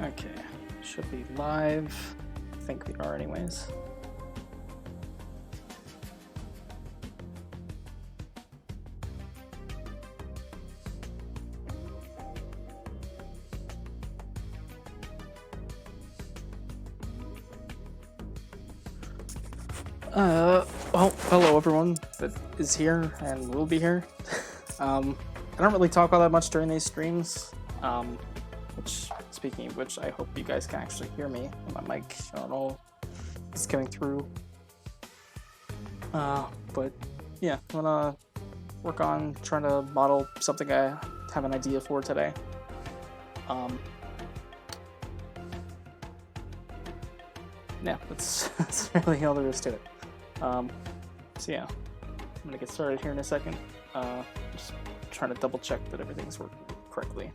Okay, should be live. I think we are anyways. Well, hello everyone that is here and will be here. I don't really talk all that much during these streams, which, speaking of which, I hope you guys can actually hear me. My mic, I don't know, it's coming through. But yeah, I'm gonna work on trying to model something I have an idea for today. Yeah, that's really all there is to it. So yeah, I'm gonna get started here in a second. Just trying to double check that everything's working correctly.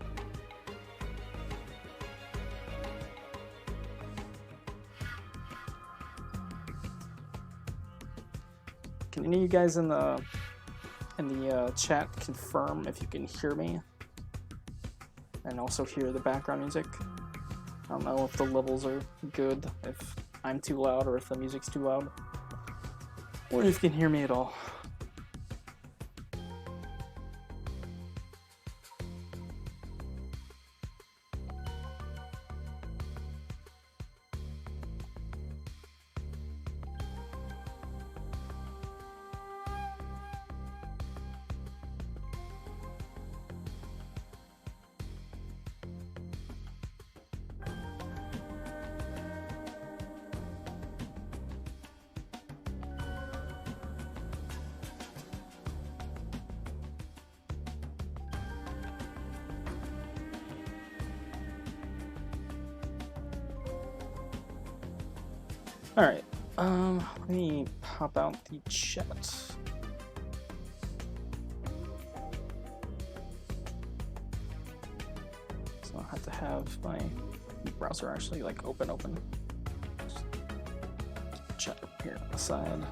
Can any of you guys in the chat confirm if you can hear me and also hear the background music? I don't know if the levels are good, if I'm too loud or if the music's too loud, or if you can hear me at all. Alright, let me pop out the chat. So I'll have to have my browser actually like open. Just chat up here on the side.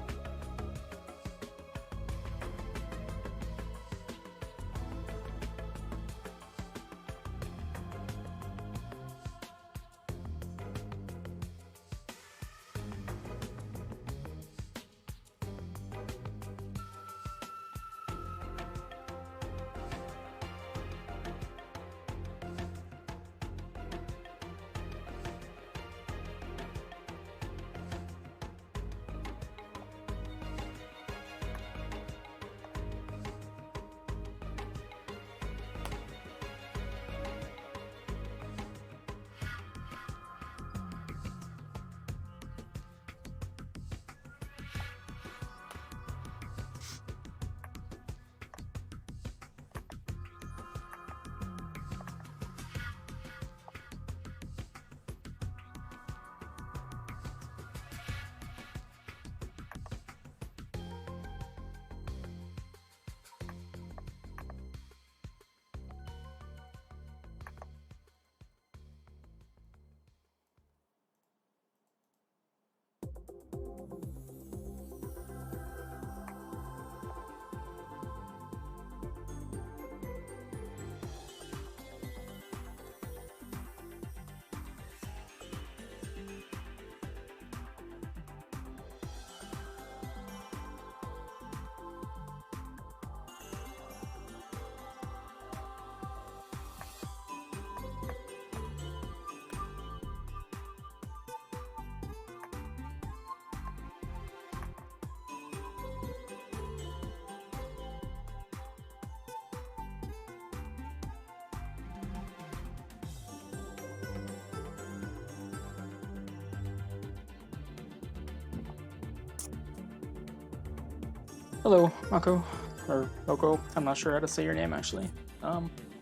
Hello, Mako, or Moko. I'm not sure how to say your name actually.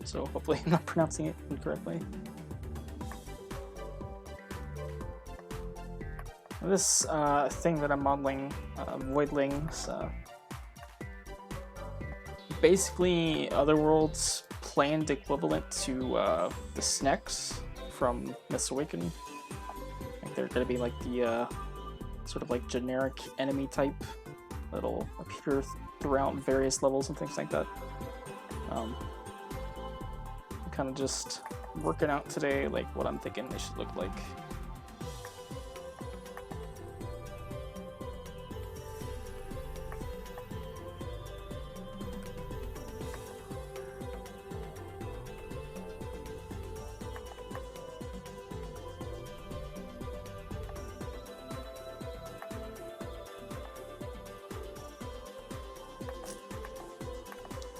So hopefully I'm not pronouncing it incorrectly. This thing that I'm modeling, Voidling's, basically Otherworld's planned equivalent to the Snex from Myth's Awakening. I think they're gonna be like the sort of like generic enemy type that'll appear throughout various levels and things like that. kind of just working out today, like what I'm thinking they should look like.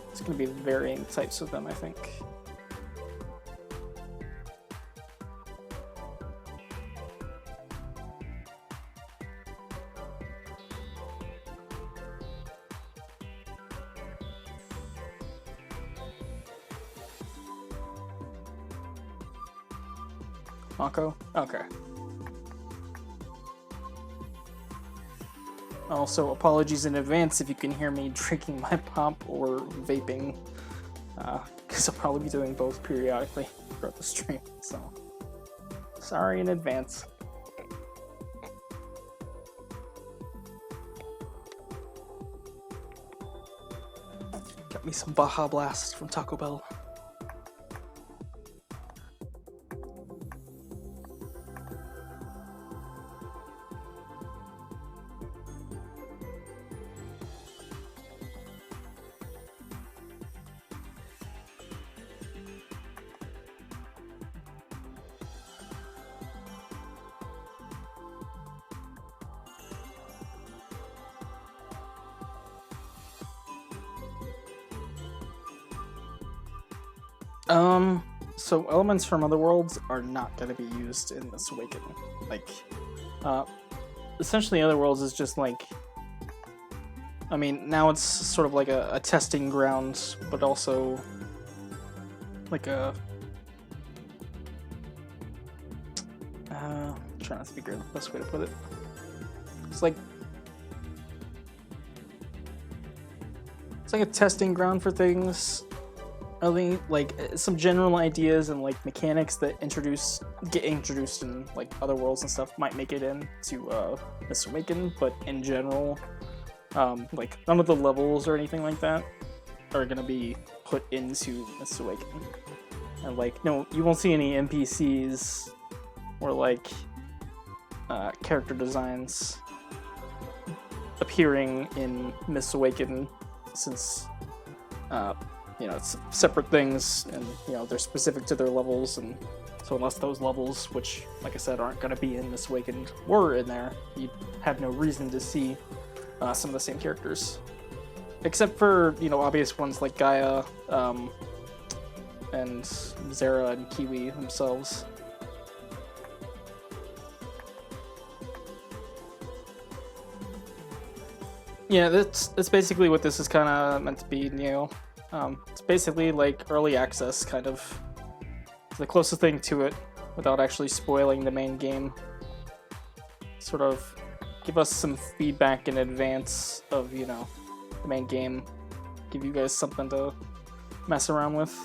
It's going to be varying types of them, I think. Mako? Okay. Also, apologies in advance if you can hear me drinking my pop or vaping, because I'll probably be doing both periodically throughout the stream, so sorry in advance. Got me some Baja Blast from Taco Bell. So elements from other worlds are not going to be used in this Awakening. Like, essentially other worlds is just like, I mean, now it's sort of like a testing ground, but also like a, I'm trying to figure out the best way to put it. It's like a testing ground for things. I think like some general ideas and like mechanics that get introduced in like other worlds and stuff might make it into Miss Awaken, but in general, like none of the levels or anything like that are gonna be put into Miss Awaken. And like no, you won't see any NPCs or like character designs appearing in Miss Awaken, since you know, it's separate things, and you know they're specific to their levels, and so unless those levels, which, like I said, aren't going to be in Miss Awakened, were in there, you'd have no reason to see some of the same characters, except for obvious ones like Gaia, and Zera and Kiwi themselves. Yeah, that's basically what this is kind of meant to be, it's basically like early access, kind of. It's the closest thing to it, without actually spoiling the main game. Sort of give us some feedback in advance of, the main game. Give you guys something to mess around with.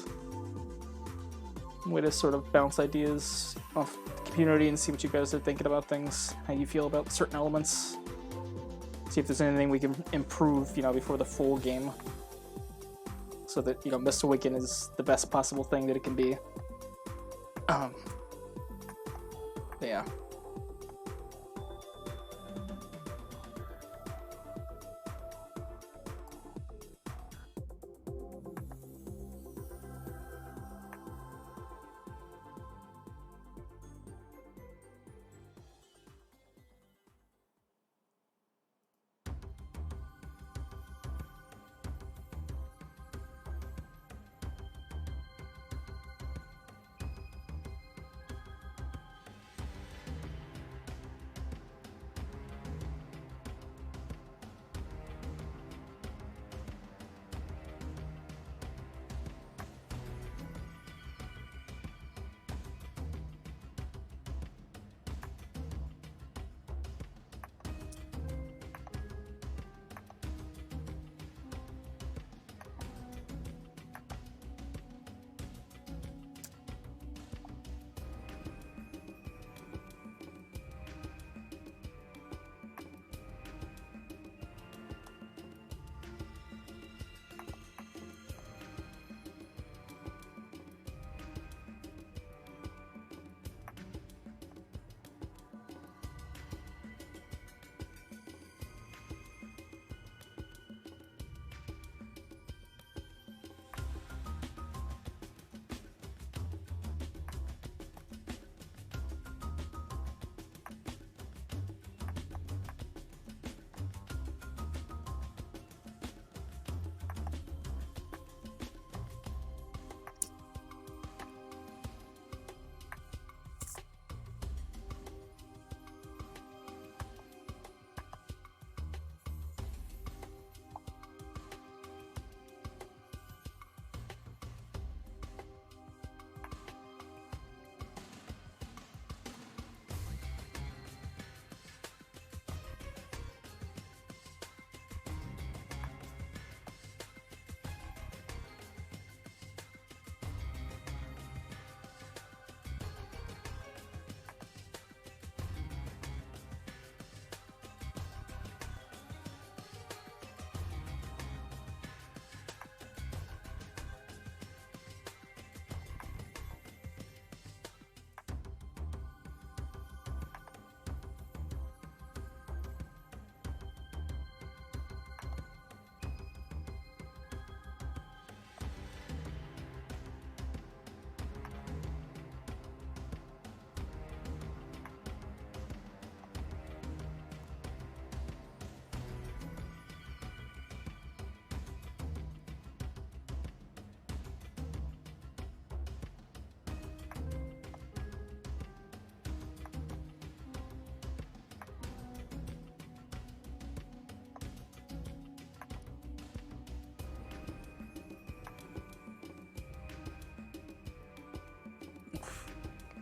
Way to sort of bounce ideas off the community and see what you guys are thinking about things, how you feel about certain elements. See if there's anything we can improve, before the full game. So that, Miss Awaken is the best possible thing that it can be. Yeah.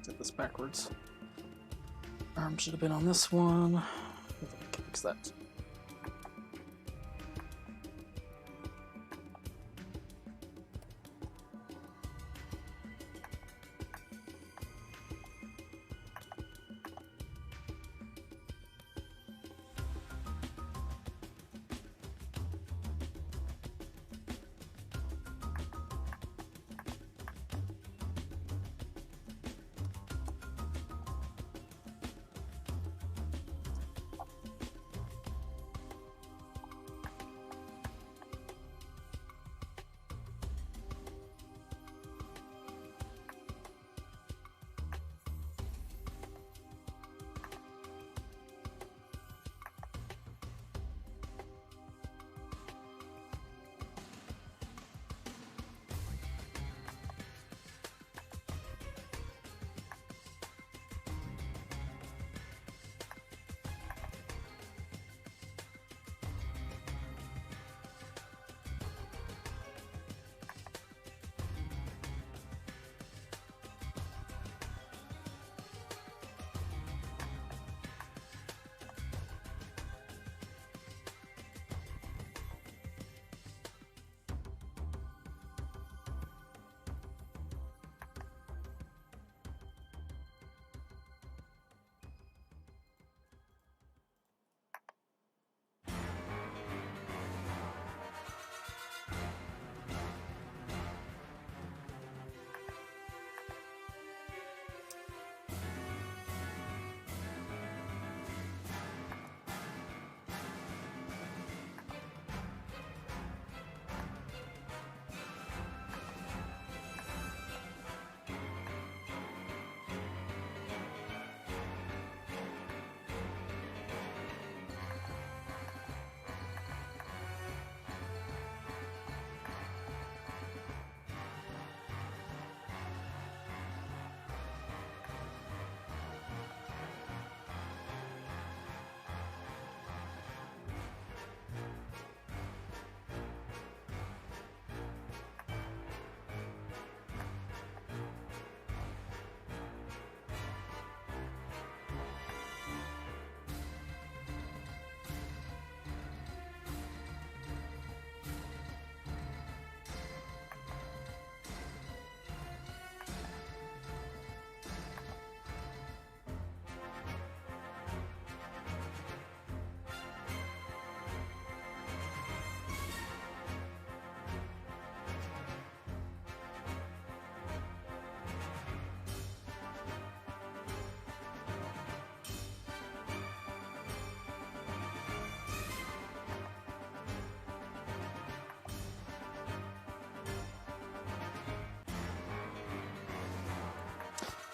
Did this backwards. Arm should have been on this one. Fix that.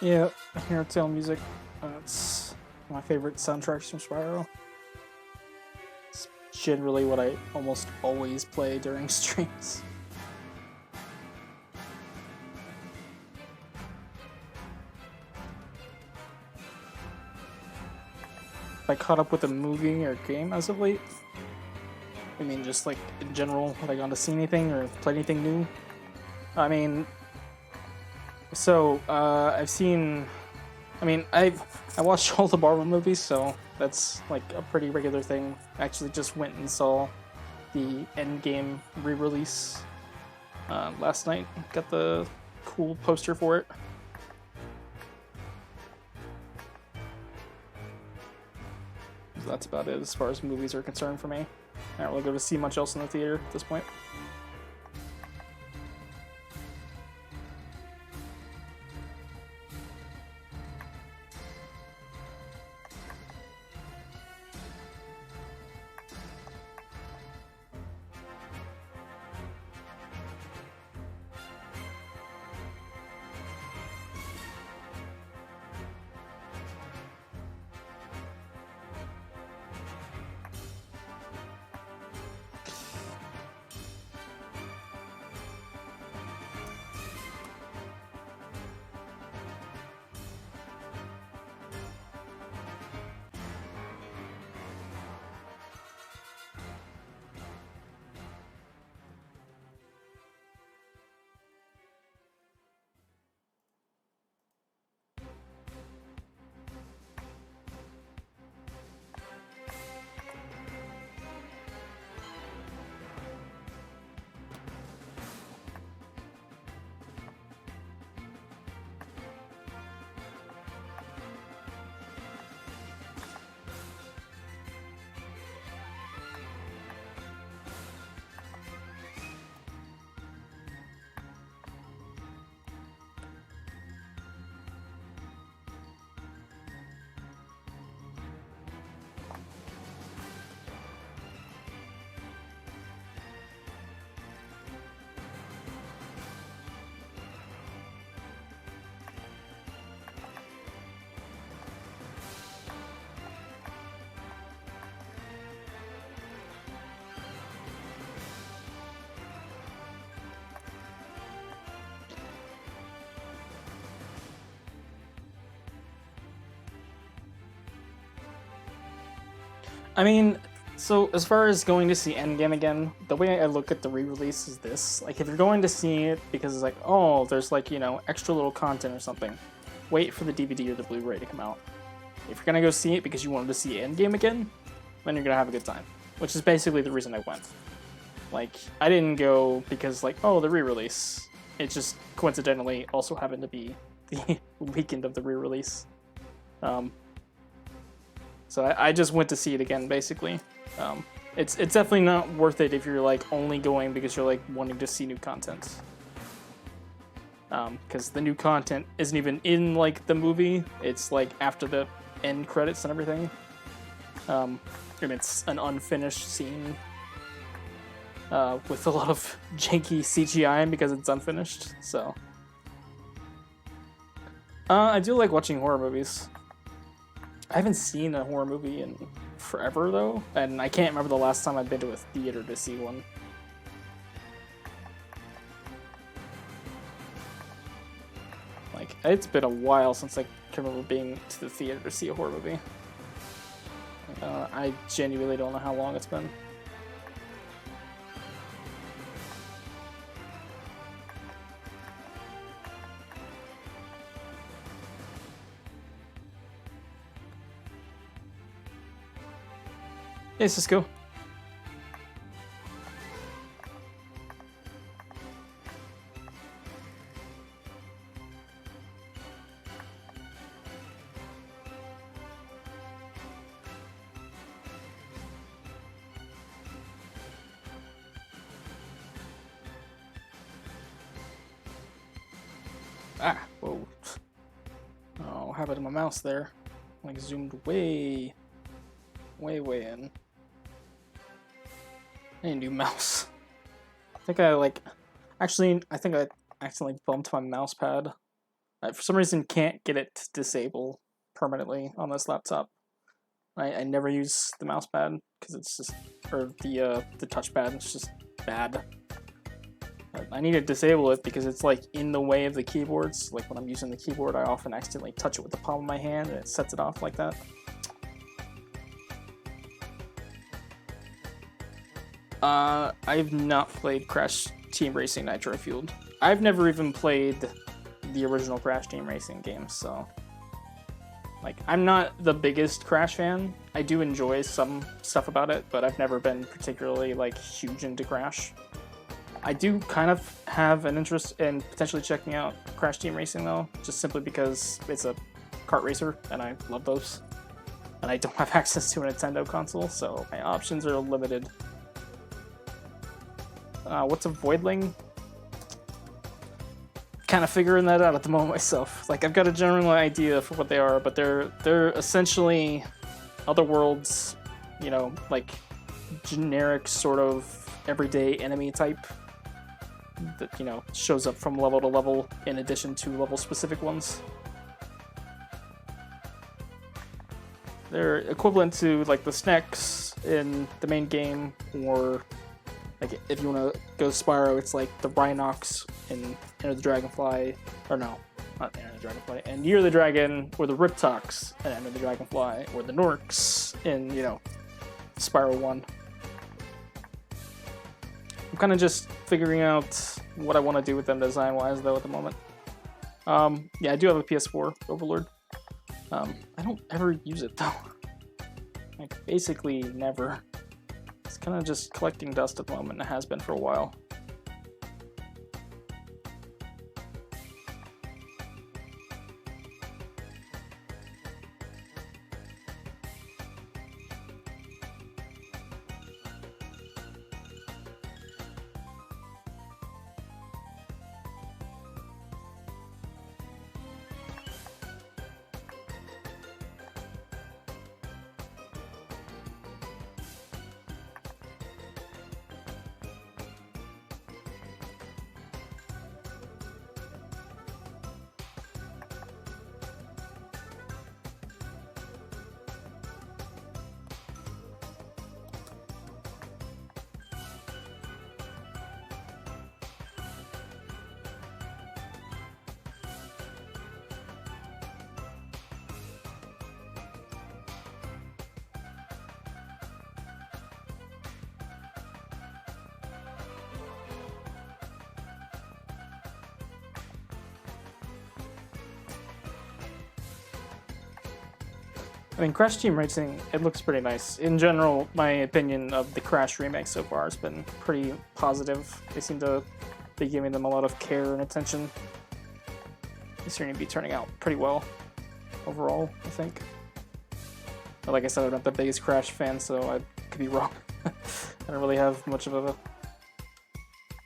Yeah, Hero Tale music. It's my favorite soundtracks from Spyro. It's generally what I almost always play during streams. I caught up with a movie or game as of late. I mean, just like in general, have I gone to see anything or play anything new? I mean, so I've seen. I mean, I watched all the Marvel movies, so that's like a pretty regular thing. I actually just went and saw the Endgame re-release last night. Got the cool poster for it. So that's about it as far as movies are concerned for me. I don't really go to see much else in the theater at this point. I mean, so as far as going to see Endgame again, the way I look at the re-release is this. Like, if you're going to see it because it's like, oh, there's like, you know, extra little content or something, wait for the DVD or the Blu-ray to come out. If you're gonna go see it because you wanted to see Endgame again, then you're gonna have a good time. Which is basically the reason I went. Like, I didn't go because, like, oh, the re-release. It just coincidentally also happened to be the weekend of the re-release. So I just went to see it again, basically. It's definitely not worth it if you're, like, only going because you're, like, wanting to see new content. Because the new content isn't even in, like, the movie. It's, like, after the end credits and everything. And it's an unfinished scene with a lot of janky CGI because it's unfinished, so. I do like watching horror movies. I haven't seen a horror movie in forever, though, and I can't remember the last time I've been to a theater to see one. Like, it's been a while since I can remember being to the theater to see a horror movie. I genuinely don't know how long it's been. Hey, Cisco. Ah, whoa. Oh, what happened to my mouse there? Like, zoomed way in. I need a new mouse. I think I accidentally bumped my mouse pad. I, for some reason, can't get it to disable permanently on this laptop. I never use the mouse pad because it's just, or the touchpad, it's just bad. I need to disable it because it's like in the way of the keyboards. Like when I'm using the keyboard, I often accidentally touch it with the palm of my hand and it sets it off like that. I've not played Crash Team Racing Nitro Fueled. I've never even played the original Crash Team Racing games, so... Like, I'm not the biggest Crash fan. I do enjoy some stuff about it, but I've never been particularly, like, huge into Crash. I do kind of have an interest in potentially checking out Crash Team Racing, though, just simply because it's a kart racer, and I love those. And I don't have access to a Nintendo console, so my options are limited. What's a Voidling? Kind of figuring that out at the moment myself. Like, I've got a general idea for what they are, but they're essentially other worlds, you know, like generic sort of everyday enemy type that, you know, shows up from level to level in addition to level specific ones. They're equivalent to like the snacks in the main game, or like if you want to go Spyro, it's like the Rhinox in Enter the Dragonfly, or no, not Enter the Dragonfly, and Year of the Dragon, or the Riptox in Enter the Dragonfly, or the Norks in, you know, Spyro 1. I'm kind of just figuring out what I want to do with them design-wise, though, at the moment. Yeah, I do have a PS4 Overlord. I don't ever use it, though. Like, basically never. It's kind of just collecting dust at the moment, and it has been for a while. I mean, Crash Team Racing, it looks pretty nice. In general, my opinion of the Crash remake so far has been pretty positive. They seem to be giving them a lot of care and attention. They seem to be turning out pretty well overall, I think. But like I said, I'm not the biggest Crash fan, so I could be wrong. I don't really have much of an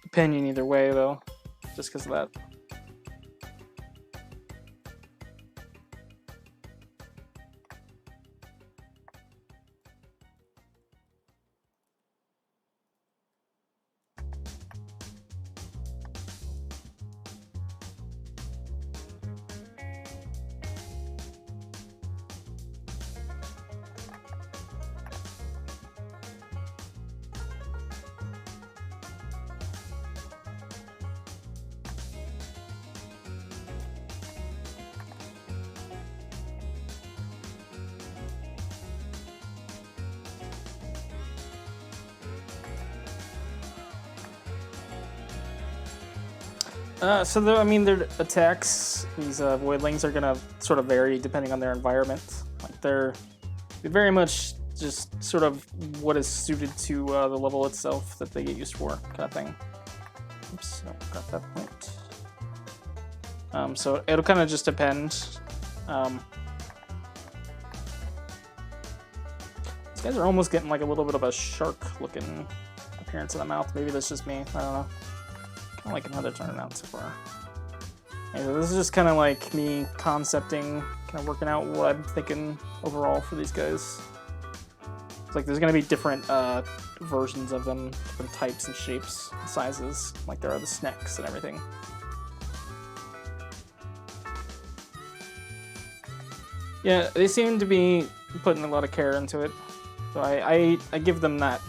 opinion either way, though, just because of that. I mean, their attacks, these Voidlings, are gonna sort of vary depending on their environment. Like, they're very much just sort of what is suited to the level itself that they get used for, kind of thing. Oops, no, got that point. So it'll kind of just depend. These guys are almost getting like a little bit of a shark-looking appearance in the mouth. Maybe that's just me. I don't know. Kind of liking how they're turning out so far. Anyway, this is just kind of like me concepting, kind of working out what I'm thinking overall for these guys. It's like there's going to be different versions of them, different types and shapes, and sizes, like there are the snacks and everything. Yeah, they seem to be putting a lot of care into it, so I give them that.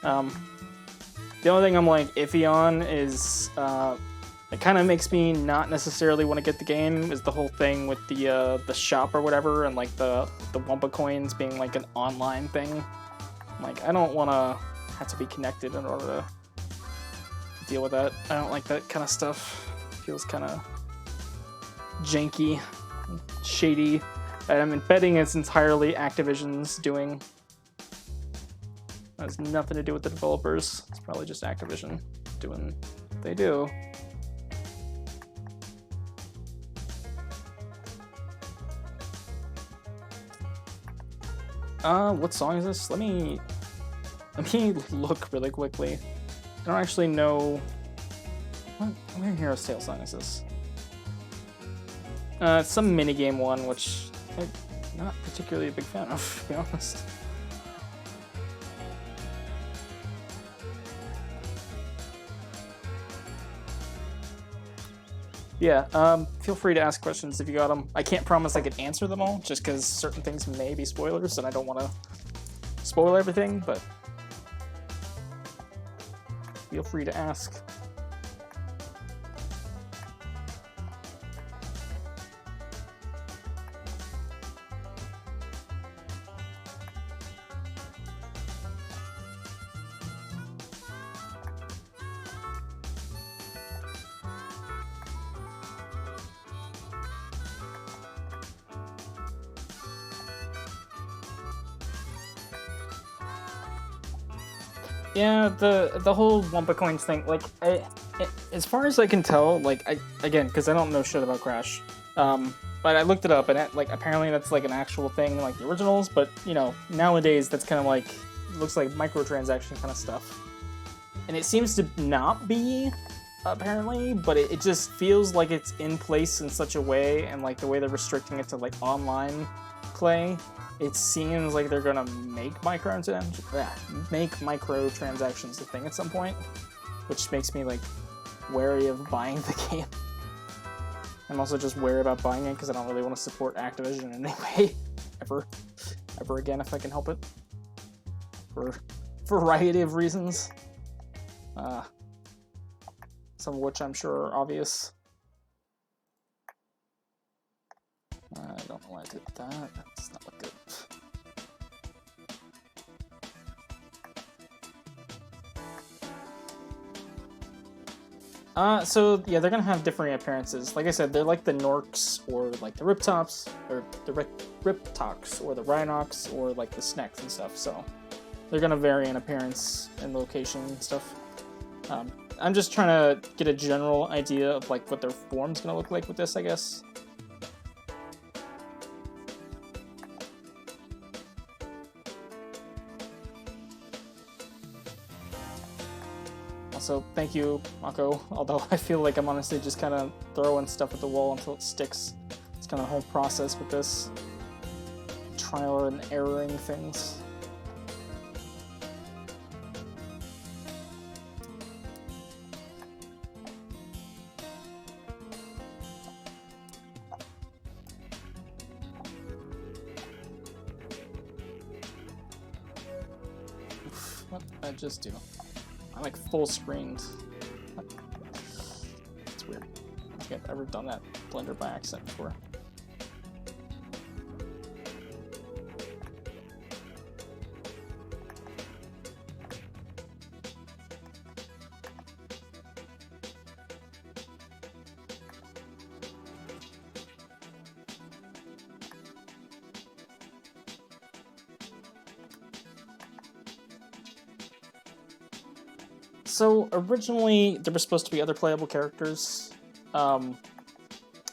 The only thing I'm like iffy on is it kind of makes me not necessarily want to get the game is the whole thing with the shop or whatever, and like the Wumpa coins being like an online thing. Like, I don't want to have to be connected in order to deal with that. I don't like that kind of stuff. It feels kind of janky, shady. I'm betting it's entirely Activision's doing. It has nothing to do with the developers. It's probably just Activision doing what they do. What song is this? Let me look really quickly. I don't actually know what Hero Tale song is this. It's some minigame one, which I'm not particularly a big fan of, to be honest. Yeah, feel free to ask questions if you got them. I can't promise I could answer them all, just because certain things may be spoilers, and I don't want to spoil everything, but feel free to ask. Yeah, the whole Wumpa coins thing, like, as far as I can tell, like, again, because I don't know shit about Crash, but I looked it up, and apparently that's like an actual thing, like the originals, but, you know, nowadays that's kind of like, it looks like microtransaction kind of stuff. And it seems to not be, apparently, but it just feels like it's in place in such a way, and like the way they're restricting it to like online play, it seems like they're gonna make microtransactions a thing at some point, which makes me like wary of buying the game. I'm also just wary about buying it because I don't really want to support Activision in any way ever again if I can help it, for a variety of reasons, some of which I'm sure are obvious. I don't know why I did that. That's not look good. So yeah, they're gonna have differing appearances. Like I said, they're like the Norks or like the Riptops, or the Riptox, or the Rhinox, or like the Snecks and stuff. So they're gonna vary in appearance and location and stuff. I'm just trying to get a general idea of like what their form's gonna look like with this, I guess. Also, thank you, Mako, although I feel like I'm honestly just kind of throwing stuff at the wall until it sticks. It's kind of the whole process with this. Trial and erroring things. What did I just do? I'm like full screened. It's weird. I don't think I've ever done that Blender by accident before. So originally there were supposed to be other playable characters,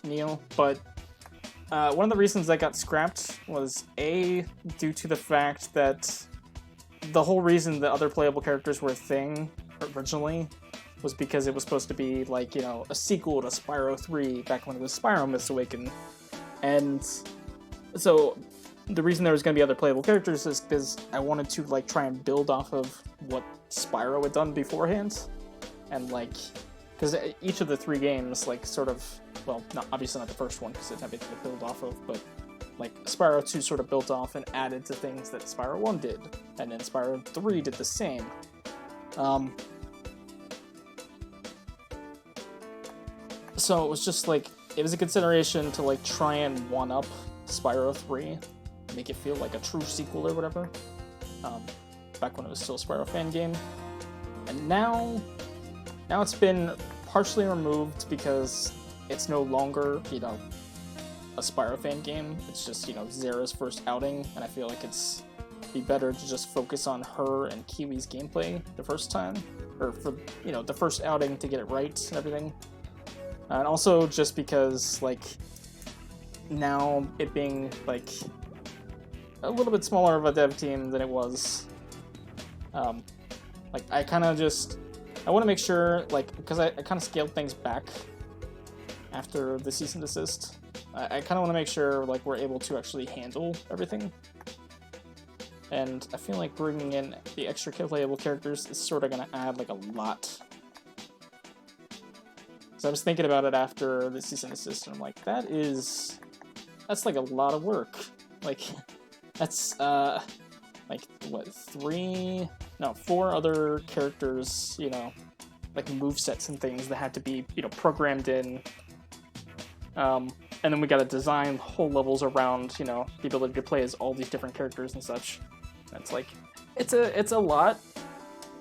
Neo, but one of the reasons that got scrapped was A, due to the fact that the whole reason the other playable characters were a thing originally was because it was supposed to be like, you know, a sequel to Spyro 3 back when it was Spyro Myths Awaken. And so the reason there was going to be other playable characters is because I wanted to like try and build off of what Spyro had done beforehand, and like, because each of the three games like sort of, well, not obviously not the first one because it didn't have anything to build off of, but like Spyro 2 sort of built off and added to things that Spyro 1 did, and then Spyro 3 did the same. So it was just like, it was a consideration to like try and one-up Spyro 3, make it feel like a true sequel or whatever, back when it was still a Spyro fan game. And now it's been partially removed because it's no longer, you know, a Spyro fan game. It's just, you know, Zera's first outing, and I feel like it's be better to just focus on her and Kiwi's gameplay the first time, or for, you know, the first outing to get it right and everything. And also just because, like, now it being, like, a little bit smaller of a dev team than it was, like, I kind of just, I want to make sure, like, because I kind of scaled things back after the cease and desist. I kind of want to make sure, like, we're able to actually handle everything. And I feel like bringing in the extra playable characters is sort of going to add, like, a lot. So I was thinking about it after the cease and desist, and I'm like, that's like a lot of work. Like, that's, like, what, 4 other characters, you know, like movesets and things that had to be, you know, programmed in. And then we gotta design whole levels around, you know, the ability to play as all these different characters and such. And it's like, it's a lot.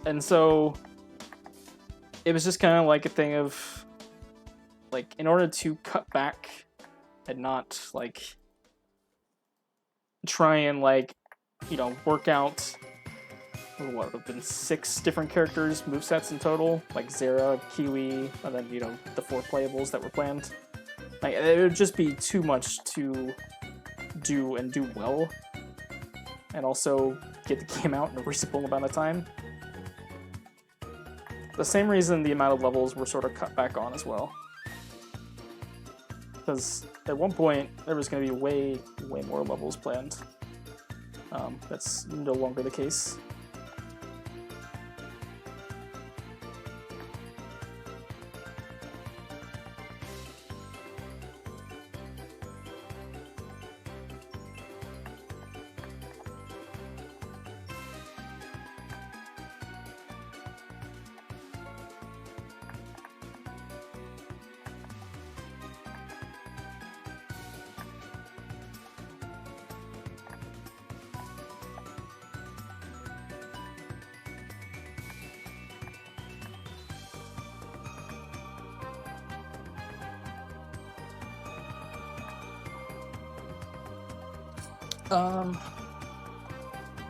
And so it was just kind of like a thing of, like, in order to cut back and not, like, try and, like, you know, work out, what would have been 6 different characters, movesets in total, like Zera, Kiwi, and then, you know, the 4 playables that were planned. Like, it would just be too much to do and do well, and also get the game out in a reasonable amount of time. The same reason the amount of levels were sort of cut back on as well. Because at one point, there was going to be way more levels planned. That's no longer the case.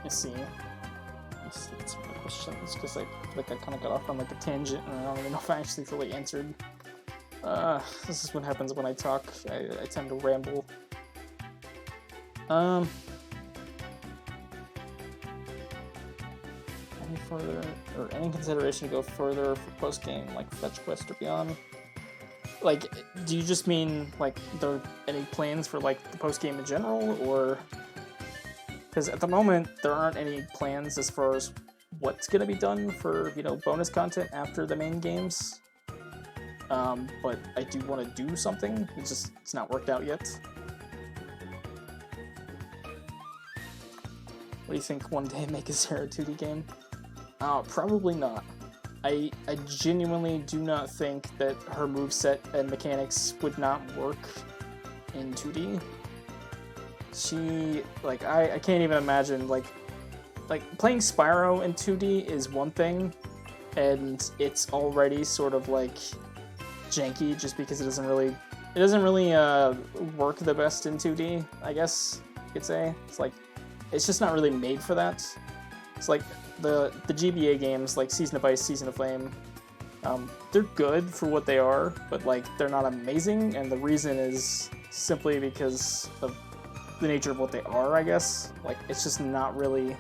Let's see. Let's see some more questions, because I feel like I kind of got off on like a tangent, and I don't even know if I actually fully answered. This is what happens when I talk. I tend to ramble. Any further, or any consideration to go further for post-game, like fetch quest or beyond? Like, do you just mean, like, there are any plans for, like, the post-game in general, or... Because at the moment, there aren't any plans as far as what's gonna be done for, you know, bonus content after the main games. But I do want to do something, it's not worked out yet. What do you think, one day make a Zera 2D game? Probably not. I genuinely do not think that her moveset and mechanics would not work in 2D. She, like, I can't even imagine, like playing Spyro in 2D is one thing, and it's already sort of, like, janky just because it doesn't really work the best in 2D, I guess you could say. It's like, it's just not really made for that. It's like, the GBA games, like Season of Ice, Season of Flame, they're good for what they are, but like they're not amazing, and the reason is simply because of the nature of what they are, I guess. Like, it's just not really,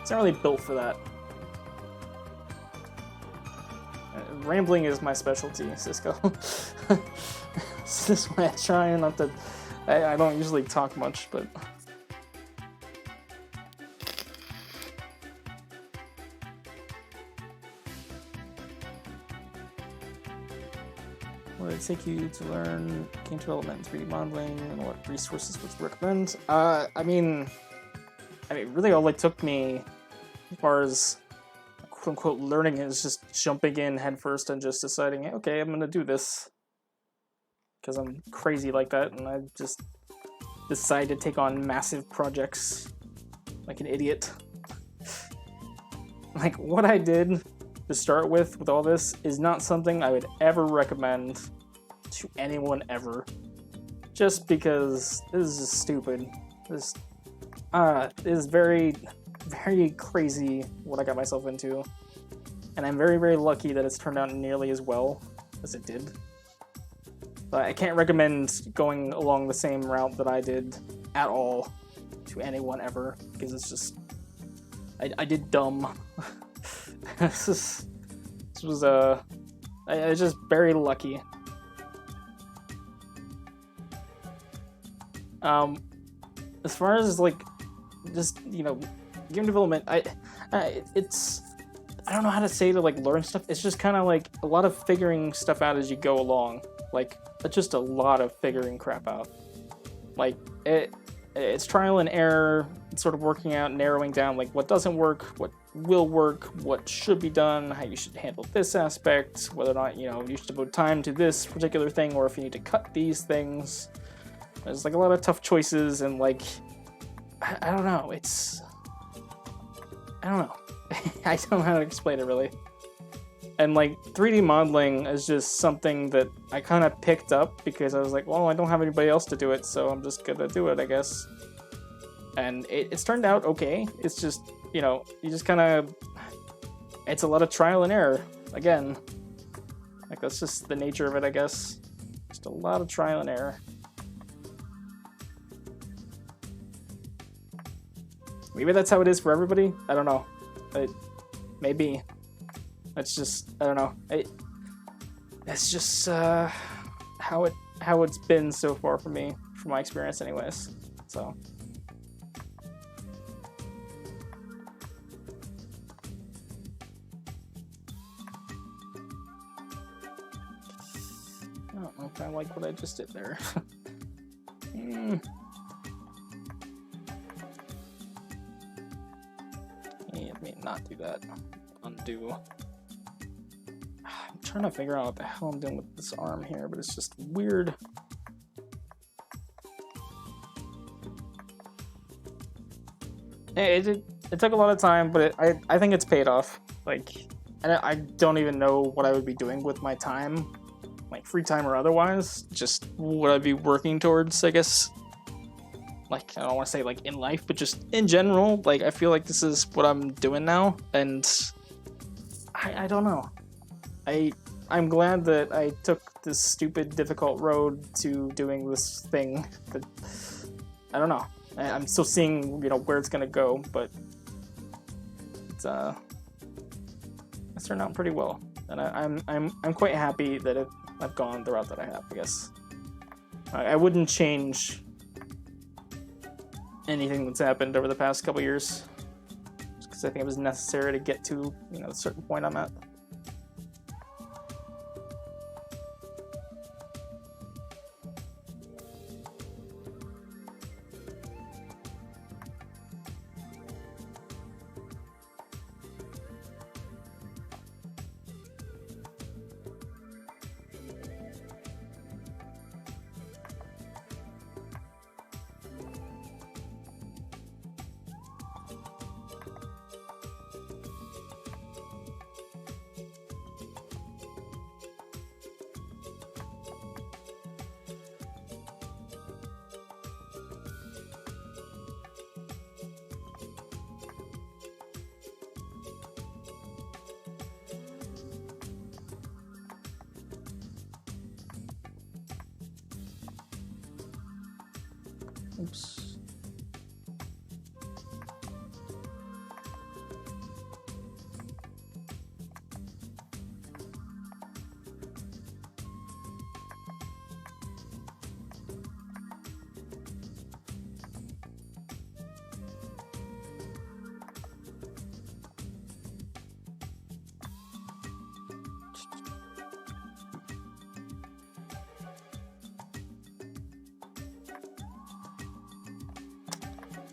it's not really built for that. Rambling is my specialty, Cisco. This is why I try not to, I don't usually talk much, but... What would it take you to learn game development and 3D modeling, and what resources would you recommend? I mean, really all it took me, as far as quote-unquote learning, is just jumping in headfirst and just deciding, okay, I'm gonna do this. Because I'm crazy like that, and I just decide to take on massive projects like an idiot. Like, what I did to start with all this is not something I would ever recommend to anyone ever. Just because this is just stupid. This is very, very crazy what I got myself into. And I'm very, very lucky that it's turned out nearly as well as it did. But I can't recommend going along the same route that I did at all to anyone ever, because it's just, I did dumb. I was just very lucky. As far as like, just, you know, game development, I don't know how to say to like learn stuff. It's just kind of like a lot of figuring stuff out as you go along. Like, just a lot of figuring crap out. Like, it's trial and error. It's sort of working out, narrowing down like what doesn't work, what will work, what should be done, how you should handle this aspect, whether or not, you know, you should devote time to this particular thing, or if you need to cut these things. There's like a lot of tough choices, and like, I don't know, I don't know. I don't know how to explain it really. And like 3D modeling is just something that I kind of picked up because I was like, well, I don't have anybody else to do it, so I'm just gonna do it, I guess. And it's turned out okay. It's just, you know, you just kind of, it's a lot of trial and error, again. Like, that's just the nature of it, I guess. Just a lot of trial and error. Maybe that's how it is for everybody? I don't know. Maybe. It's just, I don't know. It's just how it's been so far for me, from my experience anyways. So... I don't know if I like what I just did there. Let me not do that. Undo. I'm trying to figure out what the hell I'm doing with this arm here, but it's just weird. It took a lot of time, but I think it's paid off. Like, I don't even know what I would be doing with my time, like free time or otherwise. Just what I'd be working towards, I guess. like, I don't want to say like in life, but just in general, like I feel like this is what I'm doing now, and I don't know. I'm glad that I took this stupid, difficult road to doing this thing. That I don't know. I'm still seeing, you know, where it's gonna go, but it's turned out pretty well, and I'm quite happy that I've gone the route that I have. I guess I wouldn't change anything that's happened over the past couple years, because I think it was necessary to get to, you know, a certain point I'm at. Oops.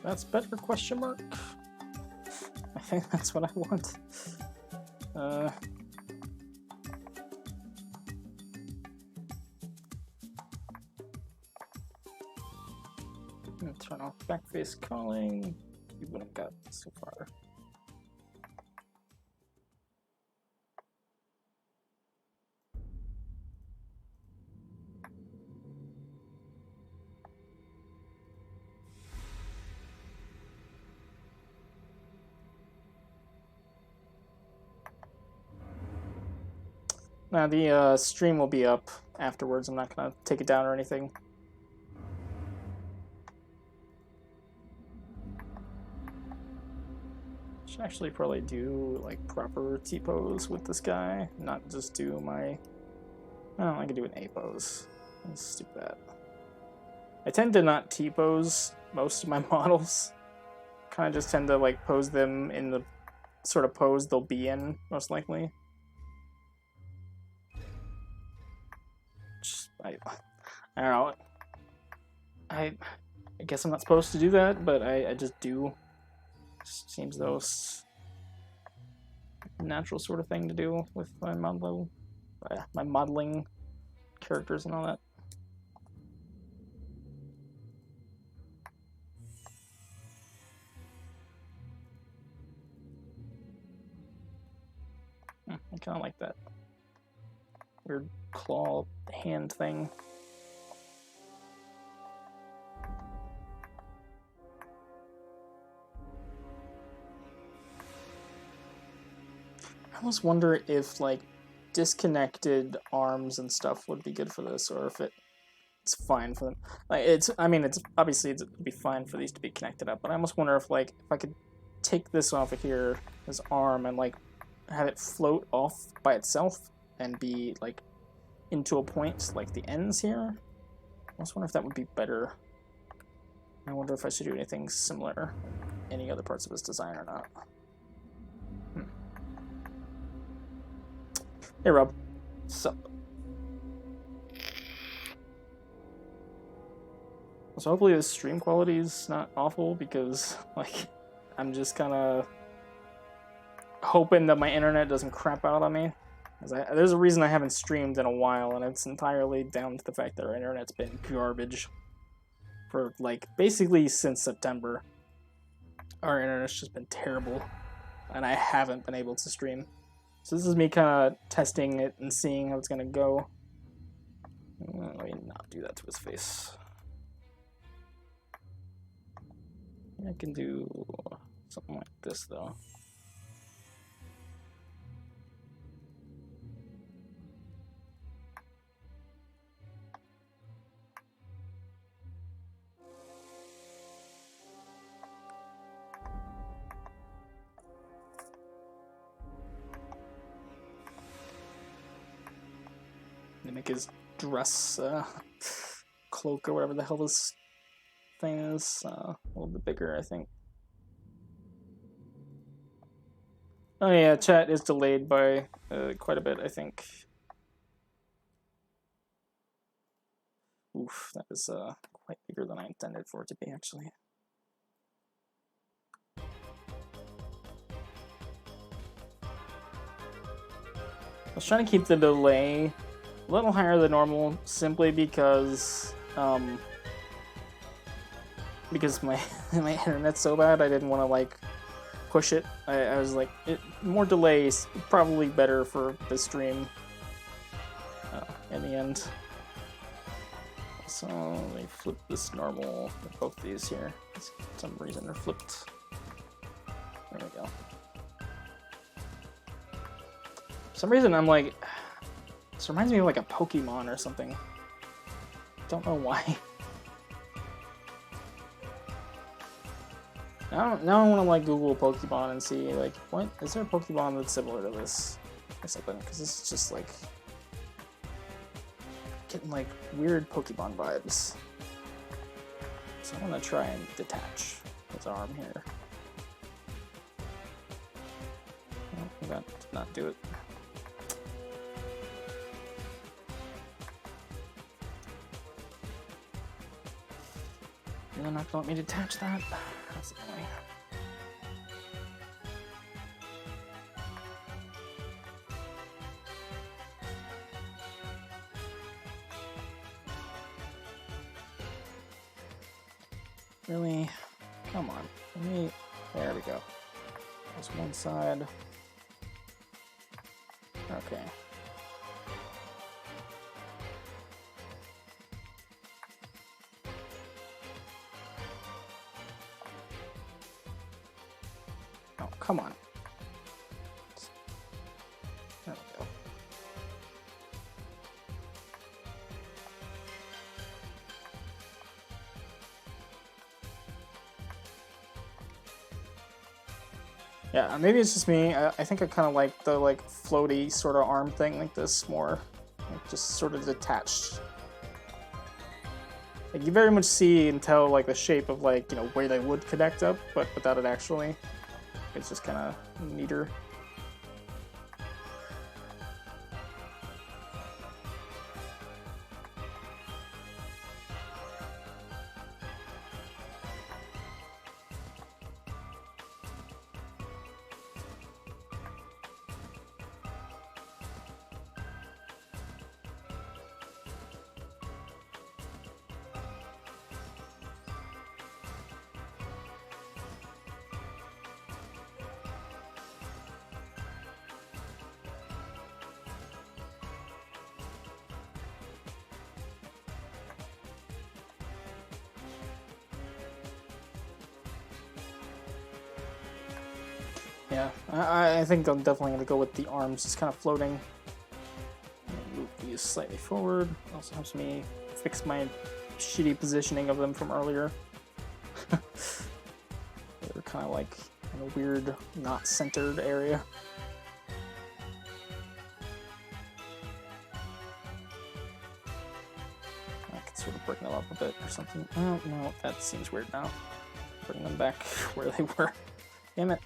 That's better, question mark? I think that's what I want. Turn off backface calling. You wouldn't got so far. Now the stream will be up afterwards. I'm not gonna take it down or anything. Should actually probably do like proper T-pose with this guy, not just do my. Oh, I could do an A-pose. Let's do that. I tend to not T-pose most of my models. Kind of just tend to like pose them in the sort of pose they'll be in, most likely. I don't know. I guess I'm not supposed to do that, but I just do. Just seems though it's a natural sort of thing to do with my modeling characters and all that. I kind of like that weird claw hand thing. I almost wonder if like disconnected arms and stuff would be good for this, or if it's fine for them. Like I mean, it's obviously it'd be fine for these to be connected up, but I almost wonder if like if I could take this off of here, this arm, and like have it float off by itself and be like into a point like the ends here. I almost wonder if that would be better. I wonder if I should do anything similar in any other parts of his design or not. Hey Rob, sup? So hopefully the stream quality is not awful, because like I'm just kind of hoping that my internet doesn't crap out on me. There's a reason I haven't streamed in a while, and it's entirely down to the fact that our internet's been garbage for like basically since September. Our internet's just been terrible, and I haven't been able to stream. So this is me kind of testing it and seeing how it's gonna go. Let me not do that to his face. I can do something like this though. They make his dress cloak or whatever the hell this thing is a little bit bigger, I think. Oh yeah, chat is delayed by quite a bit, I think. Oof, that is quite bigger than I intended for it to be, actually. I was trying to keep the delay a little higher than normal, simply because my my internet's so bad. I didn't want to like push it. I was like, more delays probably better for the stream in the end. So let me flip this normal. Both these here. For some reason they're flipped. There we go. For some reason I'm like, this reminds me of like a Pokemon or something. Don't know why. Now I want to like Google Pokemon and see like, what is there a Pokemon that's similar to this or something? Because this is just like getting like weird Pokemon vibes. So I'm gonna try and detach his arm here. Oh, that did not do it. You're not gonna let me detach that? That's annoying. Really? Come on. Let me... There we go. There's one side. Okay. Oh, come on. There we go. Yeah, maybe it's just me. I think I kind of like the like floaty sort of arm thing like this more. Like, just sort of detached. Like you very much see and tell like the shape of like, you know, where they would connect up, but without it actually. It's just kind of neater. Yeah, I think I'm definitely going to go with the arms just kind of floating. Move these slightly forward. Also helps me fix my shitty positioning of them from earlier. They're kind of like in a weird, not centered area. I can sort of bring them up a bit or something. Oh, no, that seems weird now. Bring them back where they were. Damn it.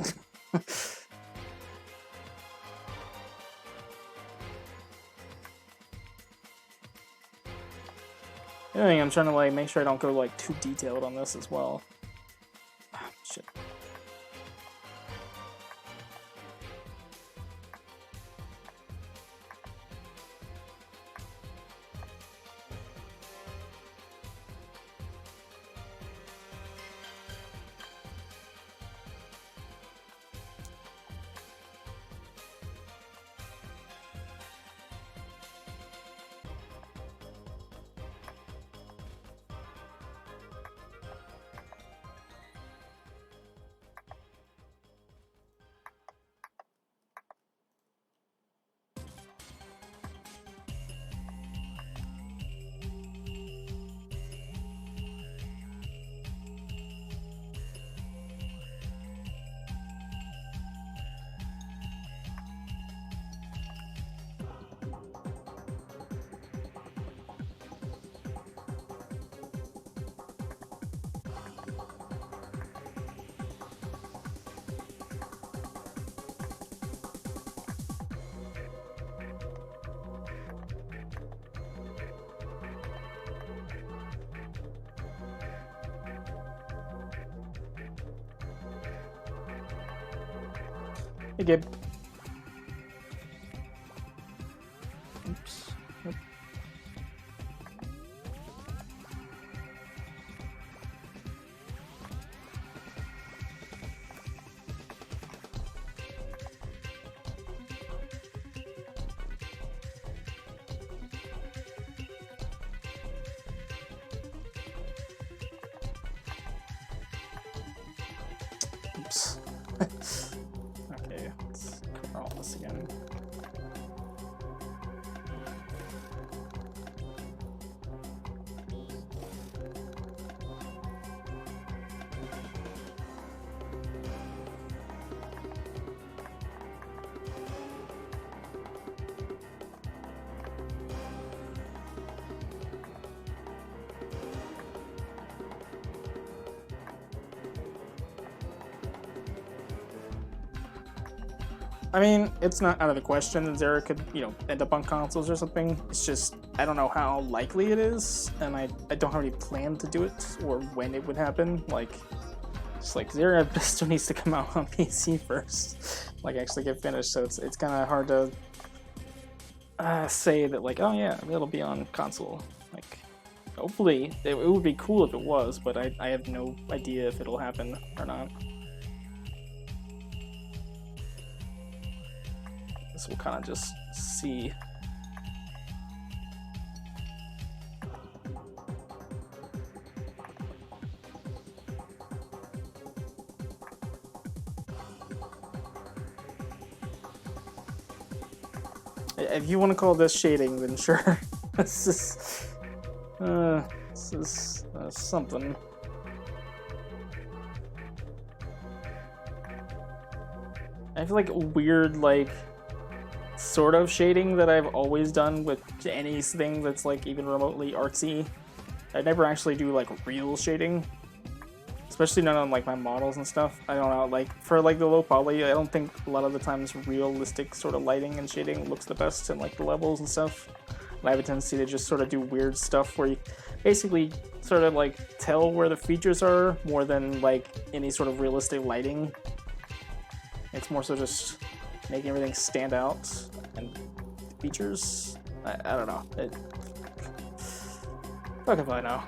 The other thing, I'm trying to like make sure I don't go like too detailed on this as well. Ah, shit. Hey, Gabe. Oops. Nope. Oops. Okay, let's cover all this again. I mean, it's not out of the question that Zera could, end up on consoles or something. It's just, I don't know how likely it is, and I don't have any plan to do it, or when it would happen. Like, just like, Zera still needs to come out on PC first, like, actually get finished, so it's kind of hard to say that, like, oh yeah, it'll be on console. Like, hopefully, it would be cool if it was, but I have no idea if it'll happen or not. So we'll kind of just see. If you want to call this shading, then sure. This is something. I feel like weird, like, sort of shading that I've always done with anything that's like even remotely artsy. I never actually do like real shading, especially not on like my models and stuff. I don't know, like for like the low poly, I don't think a lot of the times realistic sort of lighting and shading looks the best in like the levels and stuff. And I have a tendency to just sort of do weird stuff where you basically sort of like tell where the features are more than like any sort of realistic lighting. It's more so just making everything stand out and features. I don't know. Fuck if I know.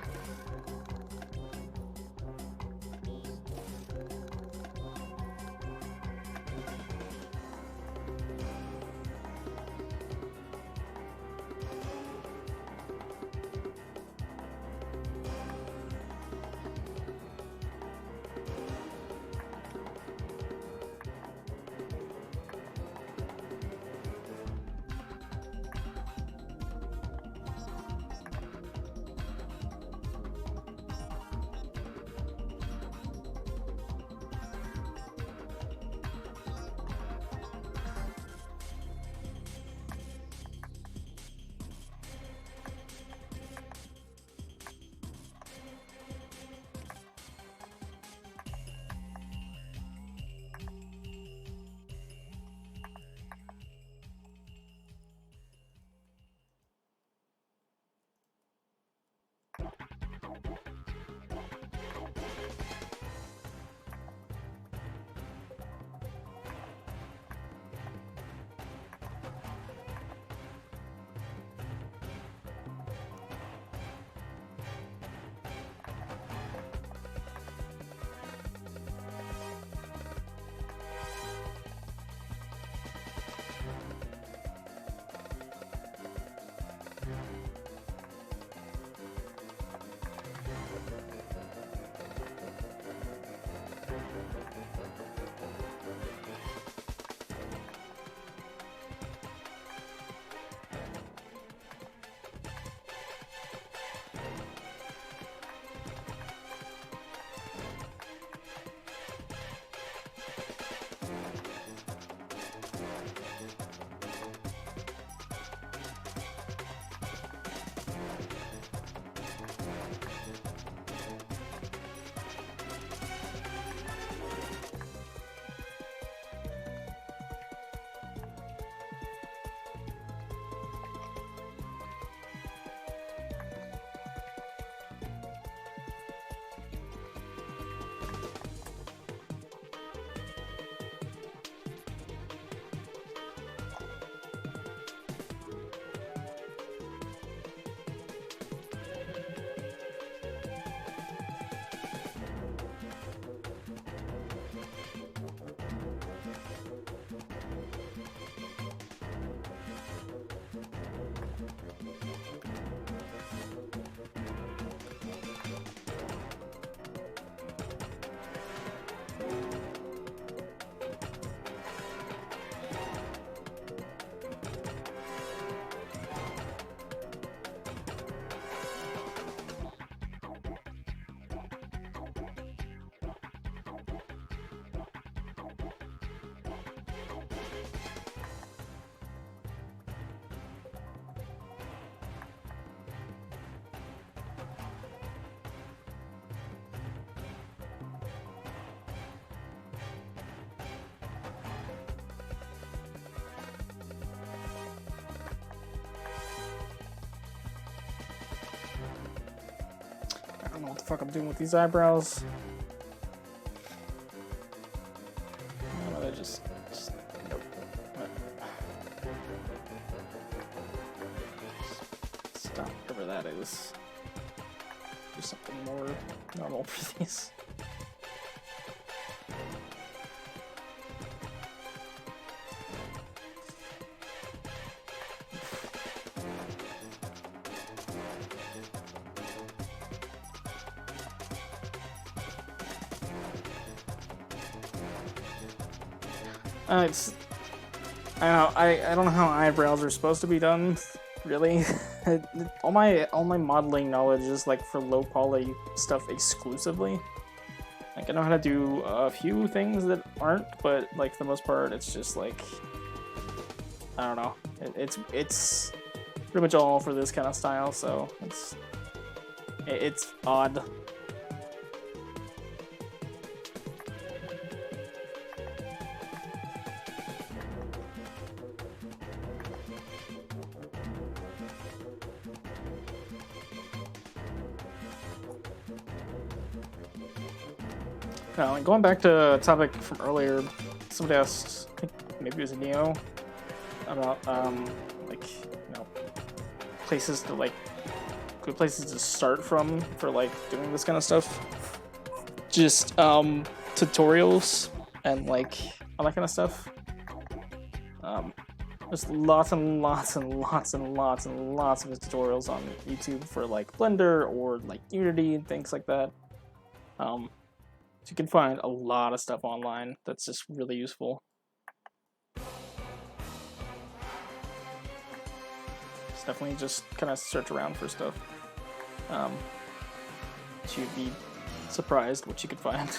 don't know what the fuck I'm doing with these eyebrows. No, they're just nope. Stop whatever that is. Do something more normal for these. I don't know how eyebrows are supposed to be done, really. all my modeling knowledge is like for low quality stuff exclusively. Like I know how to do a few things that aren't, but like for the most part, it's just like I don't know. It's pretty much all for this kind of style, so it's odd. Now, going back to a topic from earlier, somebody asked, I think maybe it was Neo, about like places to like good places to start from for like doing this kind of stuff. Just tutorials and like all that kind of stuff. There's lots and lots and lots and lots and lots of tutorials on YouTube for like Blender or like Unity and things like that. So you can find a lot of stuff online that's just really useful. It's definitely just kind of search around for stuff. You'd be surprised what you could find.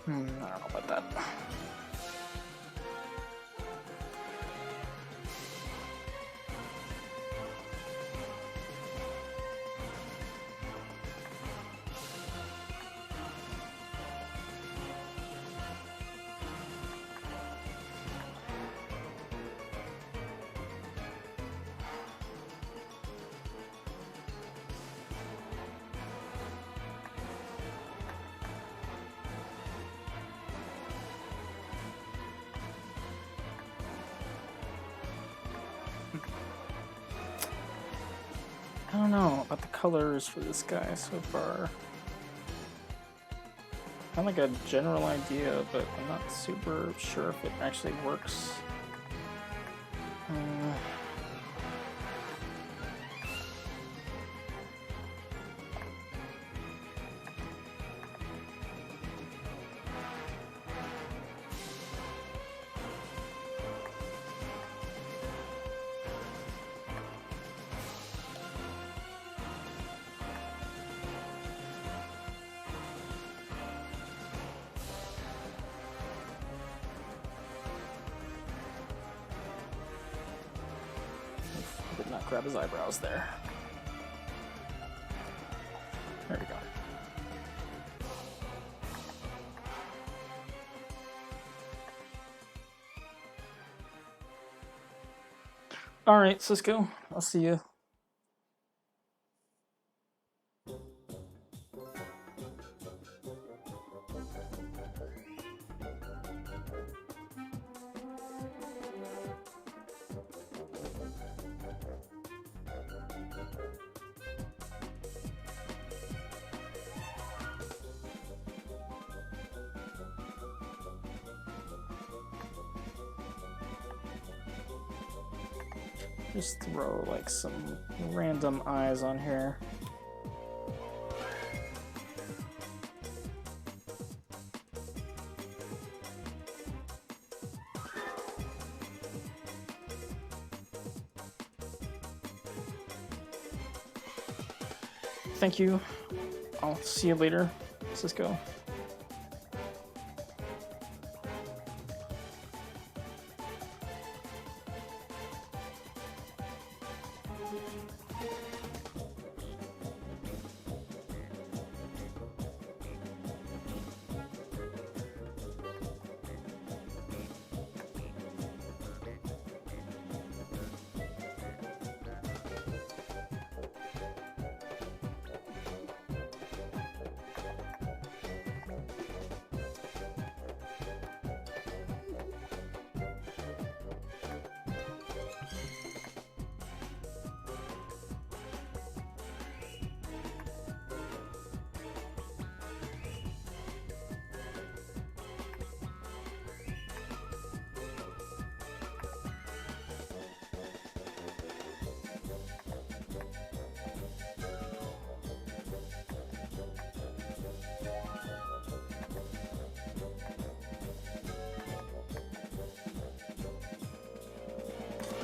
I don't know about that. I don't know about the colors for this guy so far. I have like a general idea, but I'm not super sure if it actually works. Did not grab his eyebrows there. There we go. Alright, Cisco, I'll see you. Just throw like some random eyes on here. Thank you. I'll see you later, Cisco.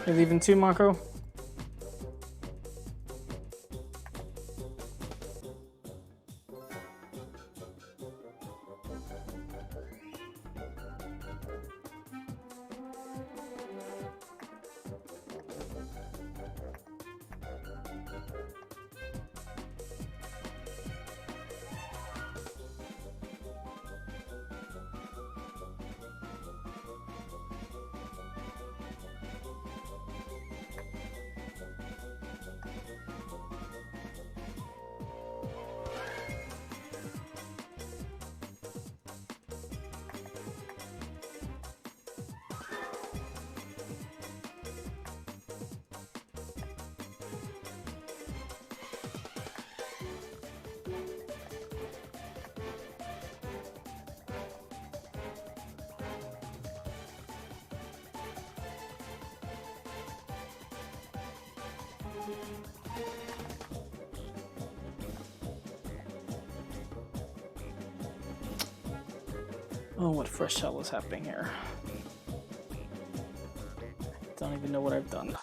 You're leaving too, Mako? Oh, what fresh hell is happening here? Don't even know what I've done.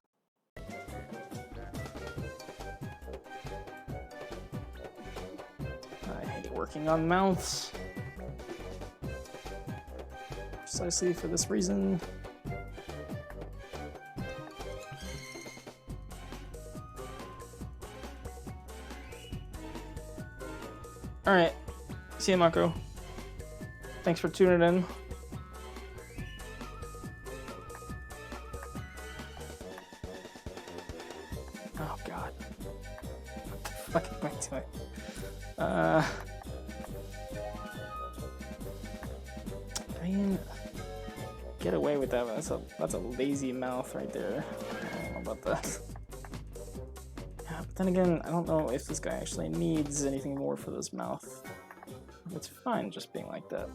I hate working on mouths. Precisely for this reason. Alright, see you, Mako. Thanks for tuning in. Oh god. What the fuck am I doing? I mean, get away with that. That's a lazy mouth right there. I don't know about that. Yeah, but then again, I don't know if this guy actually needs anything more for this mouth. It's fine just being like that.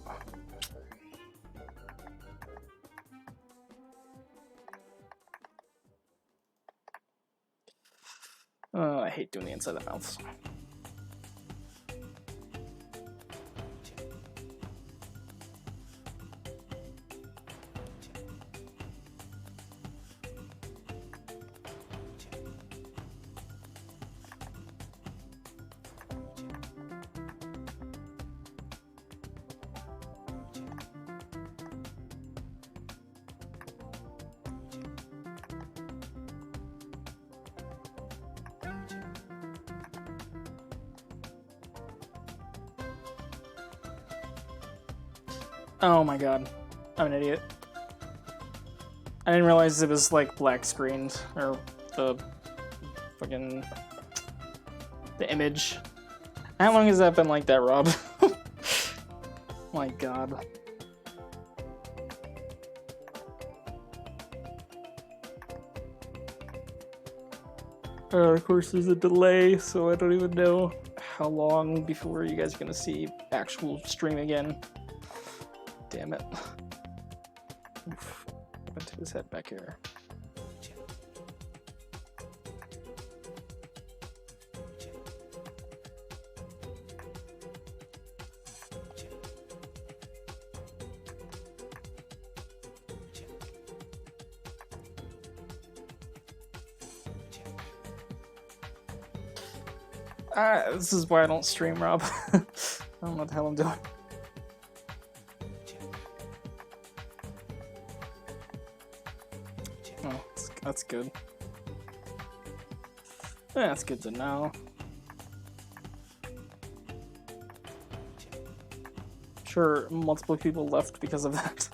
I hate doing the inside of the mouths. Oh my god. I'm an idiot. I didn't realize it was like black screened, or the fucking the image. How long has that been like that, Rob? My god. Of course there's a delay, so I don't even know how long before you guys are gonna see actual stream again. Damn it. Oof. Went to his head back here. This is why I don't stream, Rob. I don't know what the hell I'm doing. Oh, that's good. Yeah, that's good to know. Sure, multiple people left because of that.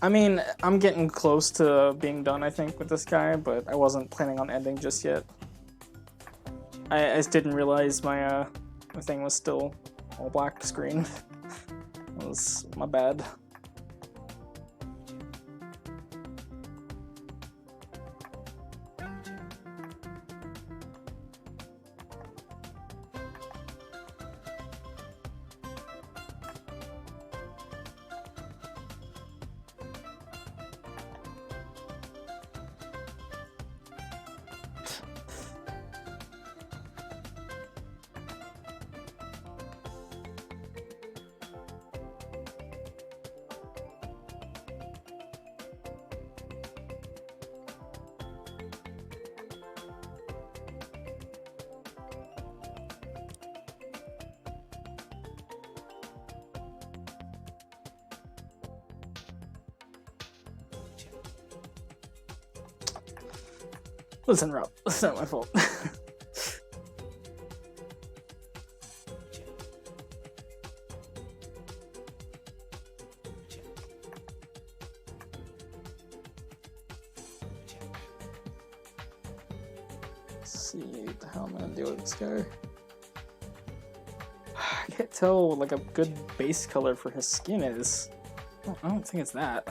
I mean, I'm getting close to being done, I think, with this guy, but I wasn't planning on ending just yet. I just didn't realize my thing was still all black screen. That was my bad. Listen, Rob, it's not my fault. Let's see what the hell I'm gonna do with this guy. I can't tell what like a good base color for his skin is. I don't think it's that.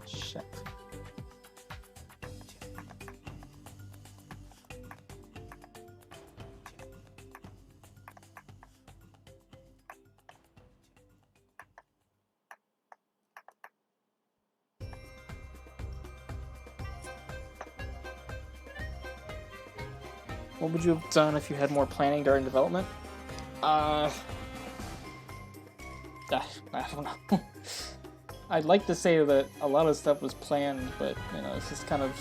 Shit. What would you have done if you had more planning during development? I don't know. I'd like to say that a lot of stuff was planned, but you know, it's just kind of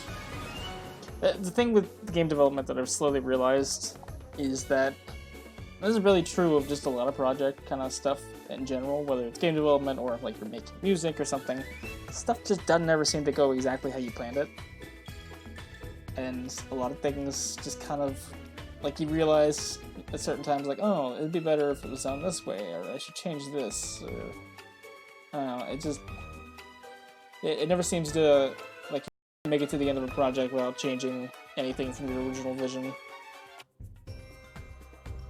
the thing with game development that I've slowly realized is that this is really true of just a lot of project kind of stuff in general, whether it's game development or like you're making music or something. Stuff just doesn't ever seem to go exactly how you planned it. And a lot of things just kind of, like, you realize at certain times, like, oh, it'd be better if it was done this way, or I should change this, or, I don't know, it just, it never seems to, like, make it to the end of a project without changing anything from the original vision.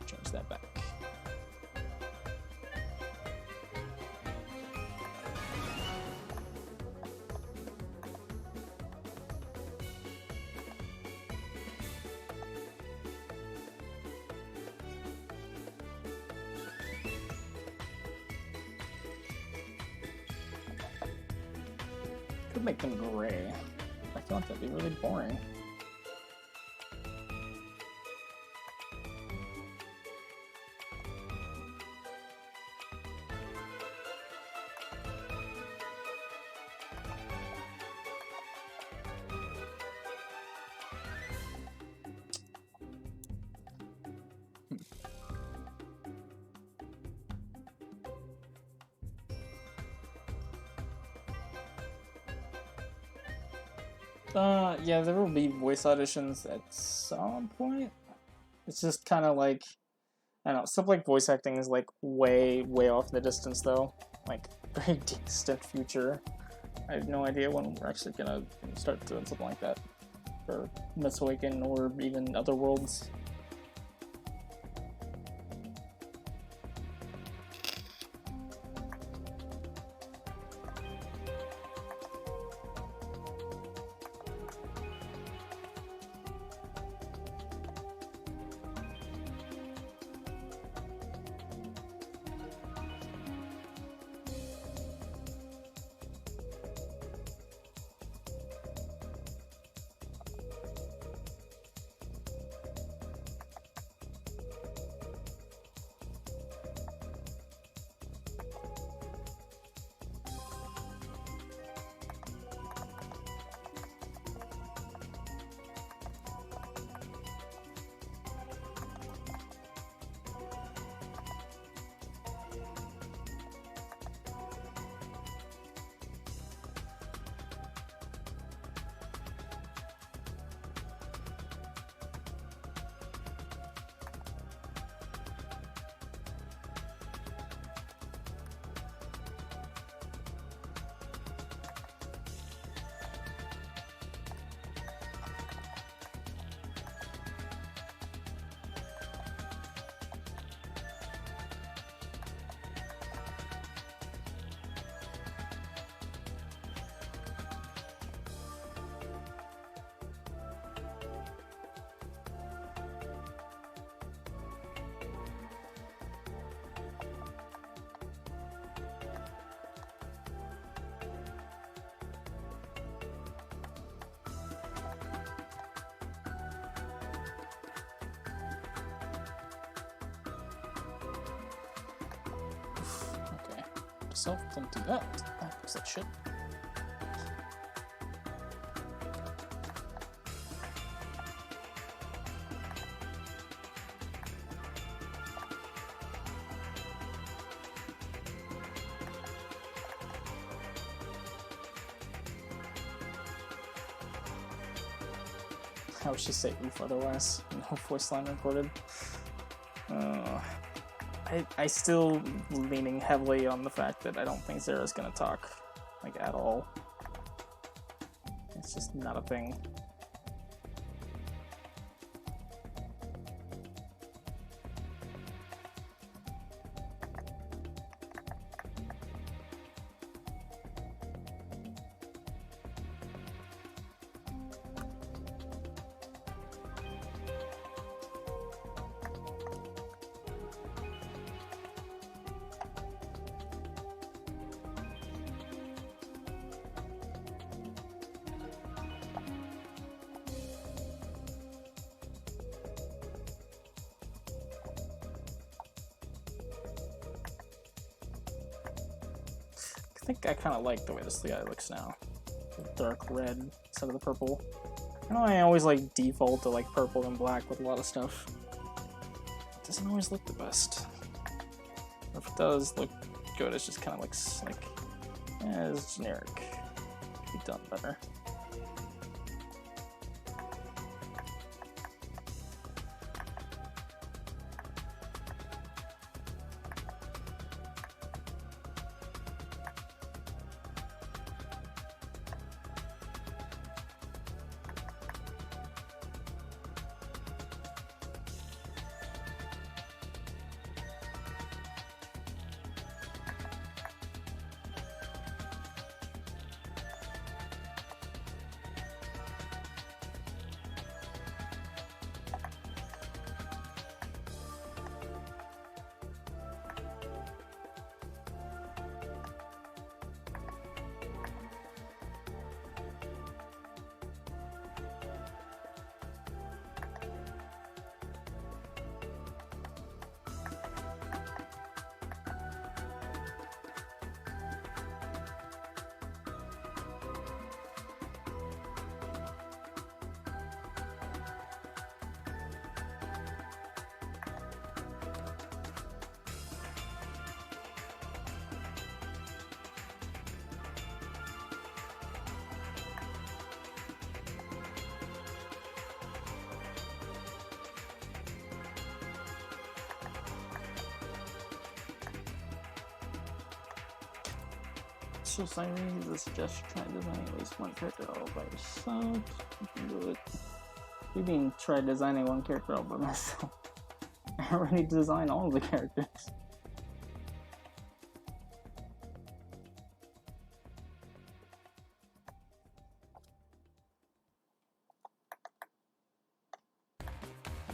Change that back. Could make them gray. I feel like that'd be really boring. Yeah, there will be voice auditions at some point. It's just kind of like, I don't know, stuff like voice acting is like way off in the distance though. Like very distant future. I have no idea when we're actually gonna start doing something like that for Myths Awaken or even other worlds. Self, don't do that. That looks like shit. How would she say oof otherwise? No voice line recorded. I still leaning heavily on the fact that I don't think Zera's gonna talk, like, at all. It's just not a thing. I think I kind of like the way this guy looks now. The dark red instead of the purple. I know I always like default to like purple and black with a lot of stuff. It doesn't always look the best. Or if it does look good, it just kind of looks like, it's generic. Could be done better. official signing is a suggestion trying to design at least one character all by yourself. You can do it. You mean try designing one character all by myself? I already designed all of the characters.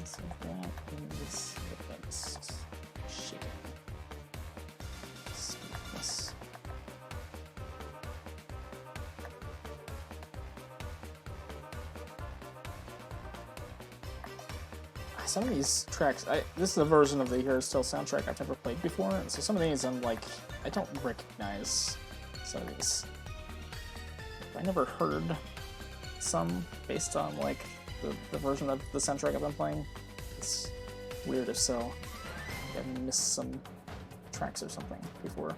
So that is the next shaking. Smoothness. Some of these tracks, this is a version of the Here Still soundtrack I've never played before, and so some of these I'm like, I don't recognize some of these. I never heard some based on like the version of the soundtrack I've been playing. It's weird if so. I've missed some tracks or something before.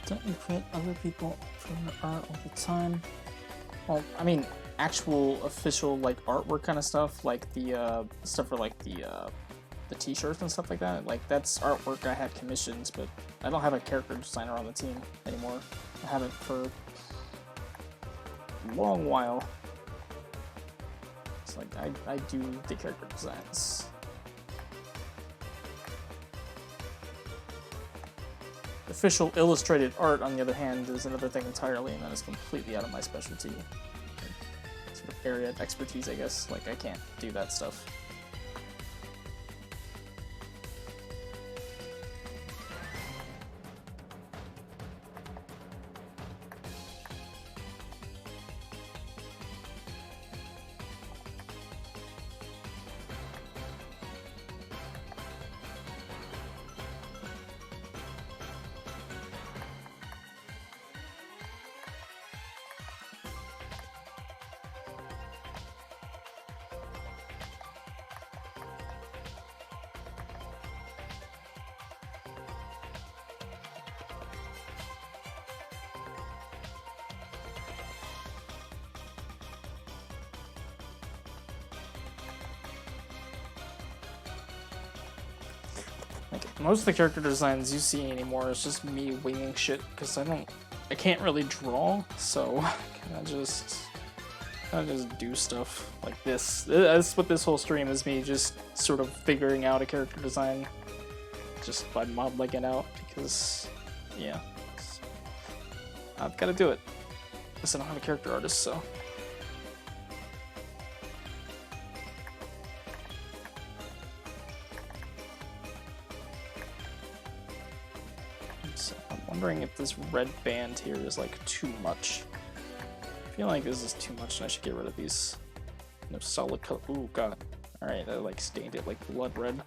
Don't you print other people from your art all the time? Well, I mean, actual official like artwork kind of stuff, like the stuff for like the t-shirts and stuff like that. Like that's artwork I had commissions, but I don't have a character designer on the team anymore. I haven't for a long while. It's like I do the character designs. Official illustrated art, on the other hand, is another thing entirely, and that is completely out of my specialty. Sort of area of expertise, I guess. Like, I can't do that stuff. Like, most of the character designs you see anymore is just me winging shit, because I can't really draw, so I just do stuff like this. That's what this whole stream is, me just sort of figuring out a character design just by modeling it out, because, yeah, I've got to do it. Because I don't have a character artist, so. I'm wondering if this red band here is like too much. I feel like this is too much and I should get rid of these. No solid color. Ooh, got it. Alright, I like stained it like blood red.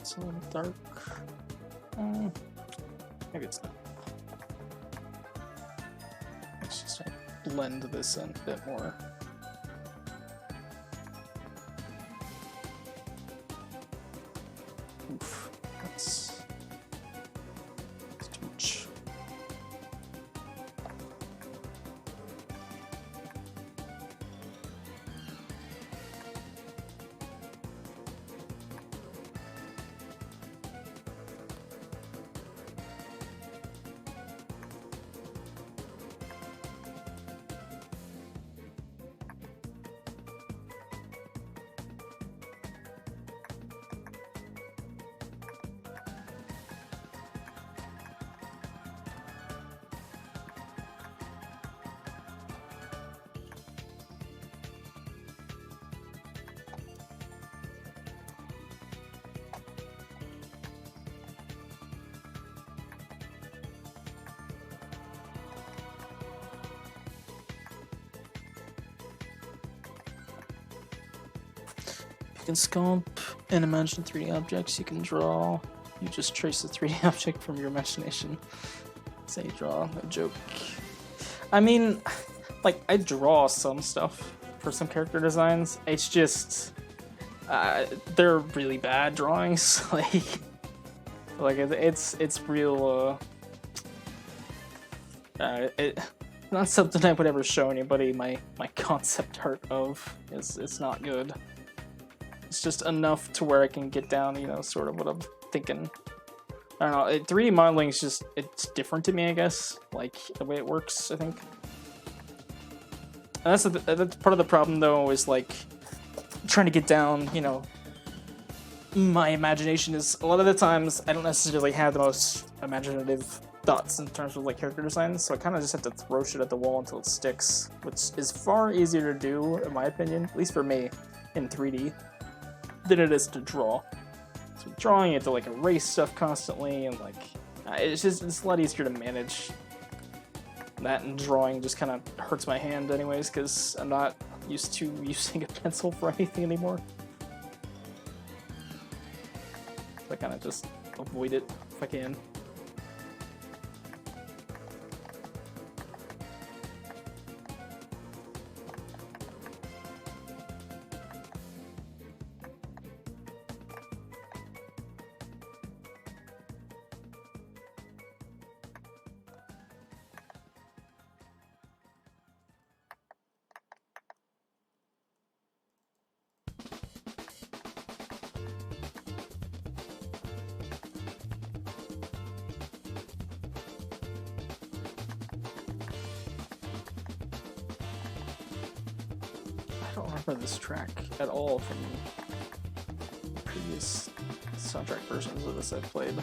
It's a little dark. Maybe it's not. Let's just blend this in a bit more. Oof, that's too much. You can sculpt and imagine 3D objects. You can draw. You just trace the 3D object from your imagination. Say draw, no joke. I mean, like, I draw some stuff for some character designs. It's just, they're really bad drawings. like it's real. Not something I would ever show anybody. My concept art of it's not good. It's just enough to where I can get down, you know, sort of what I'm thinking. I don't know, 3D modeling is just, it's different to me, I guess, like, the way it works, I think. And that's part of the problem, though, is, like, trying to get down, you know, my imagination is, a lot of the times, I don't necessarily have the most imaginative thoughts in terms of, like, character design, so I kind of just have to throw shit at the wall until it sticks, which is far easier to do, in my opinion, at least for me, in 3D. Than it is to draw. So drawing, you have to like erase stuff constantly, and like it's a lot easier to manage. That and drawing just kind of hurts my hand anyways, because I'm not used to using a pencil for anything anymore. So I kind of just avoid it if I can. I don't remember this track at all from previous soundtrack versions of this I've played.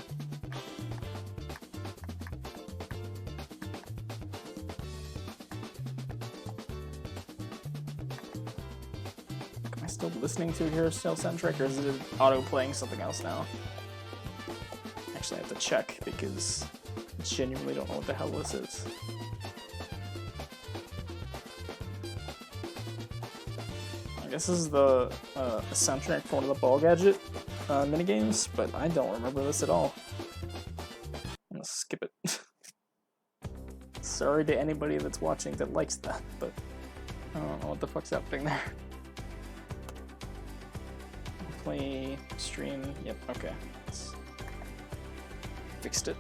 Am I still listening to Hero Style soundtrack, or is it auto-playing something else now? Actually, I have to check, because I genuinely don't know what the hell this is. I guess this is the soundtrack for one of the Ball Gadget minigames, but I don't remember this at all. I'm gonna skip it. Sorry to anybody that's watching that likes that, but I don't know what the fuck's happening there. Play, stream, yep, okay. Fixed it.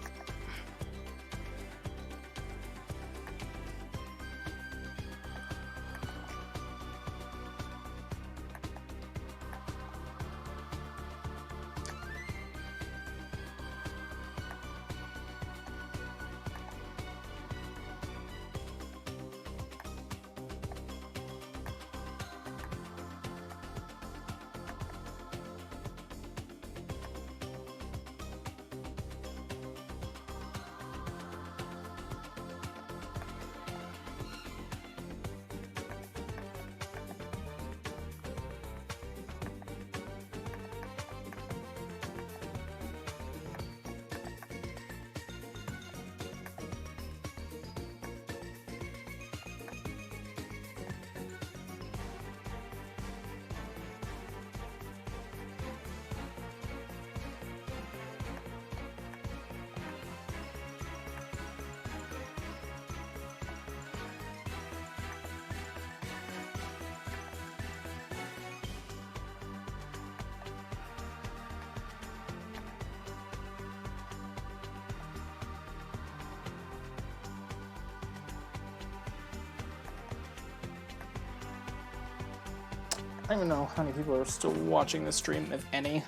I don't even know how many people are still watching this stream, if any.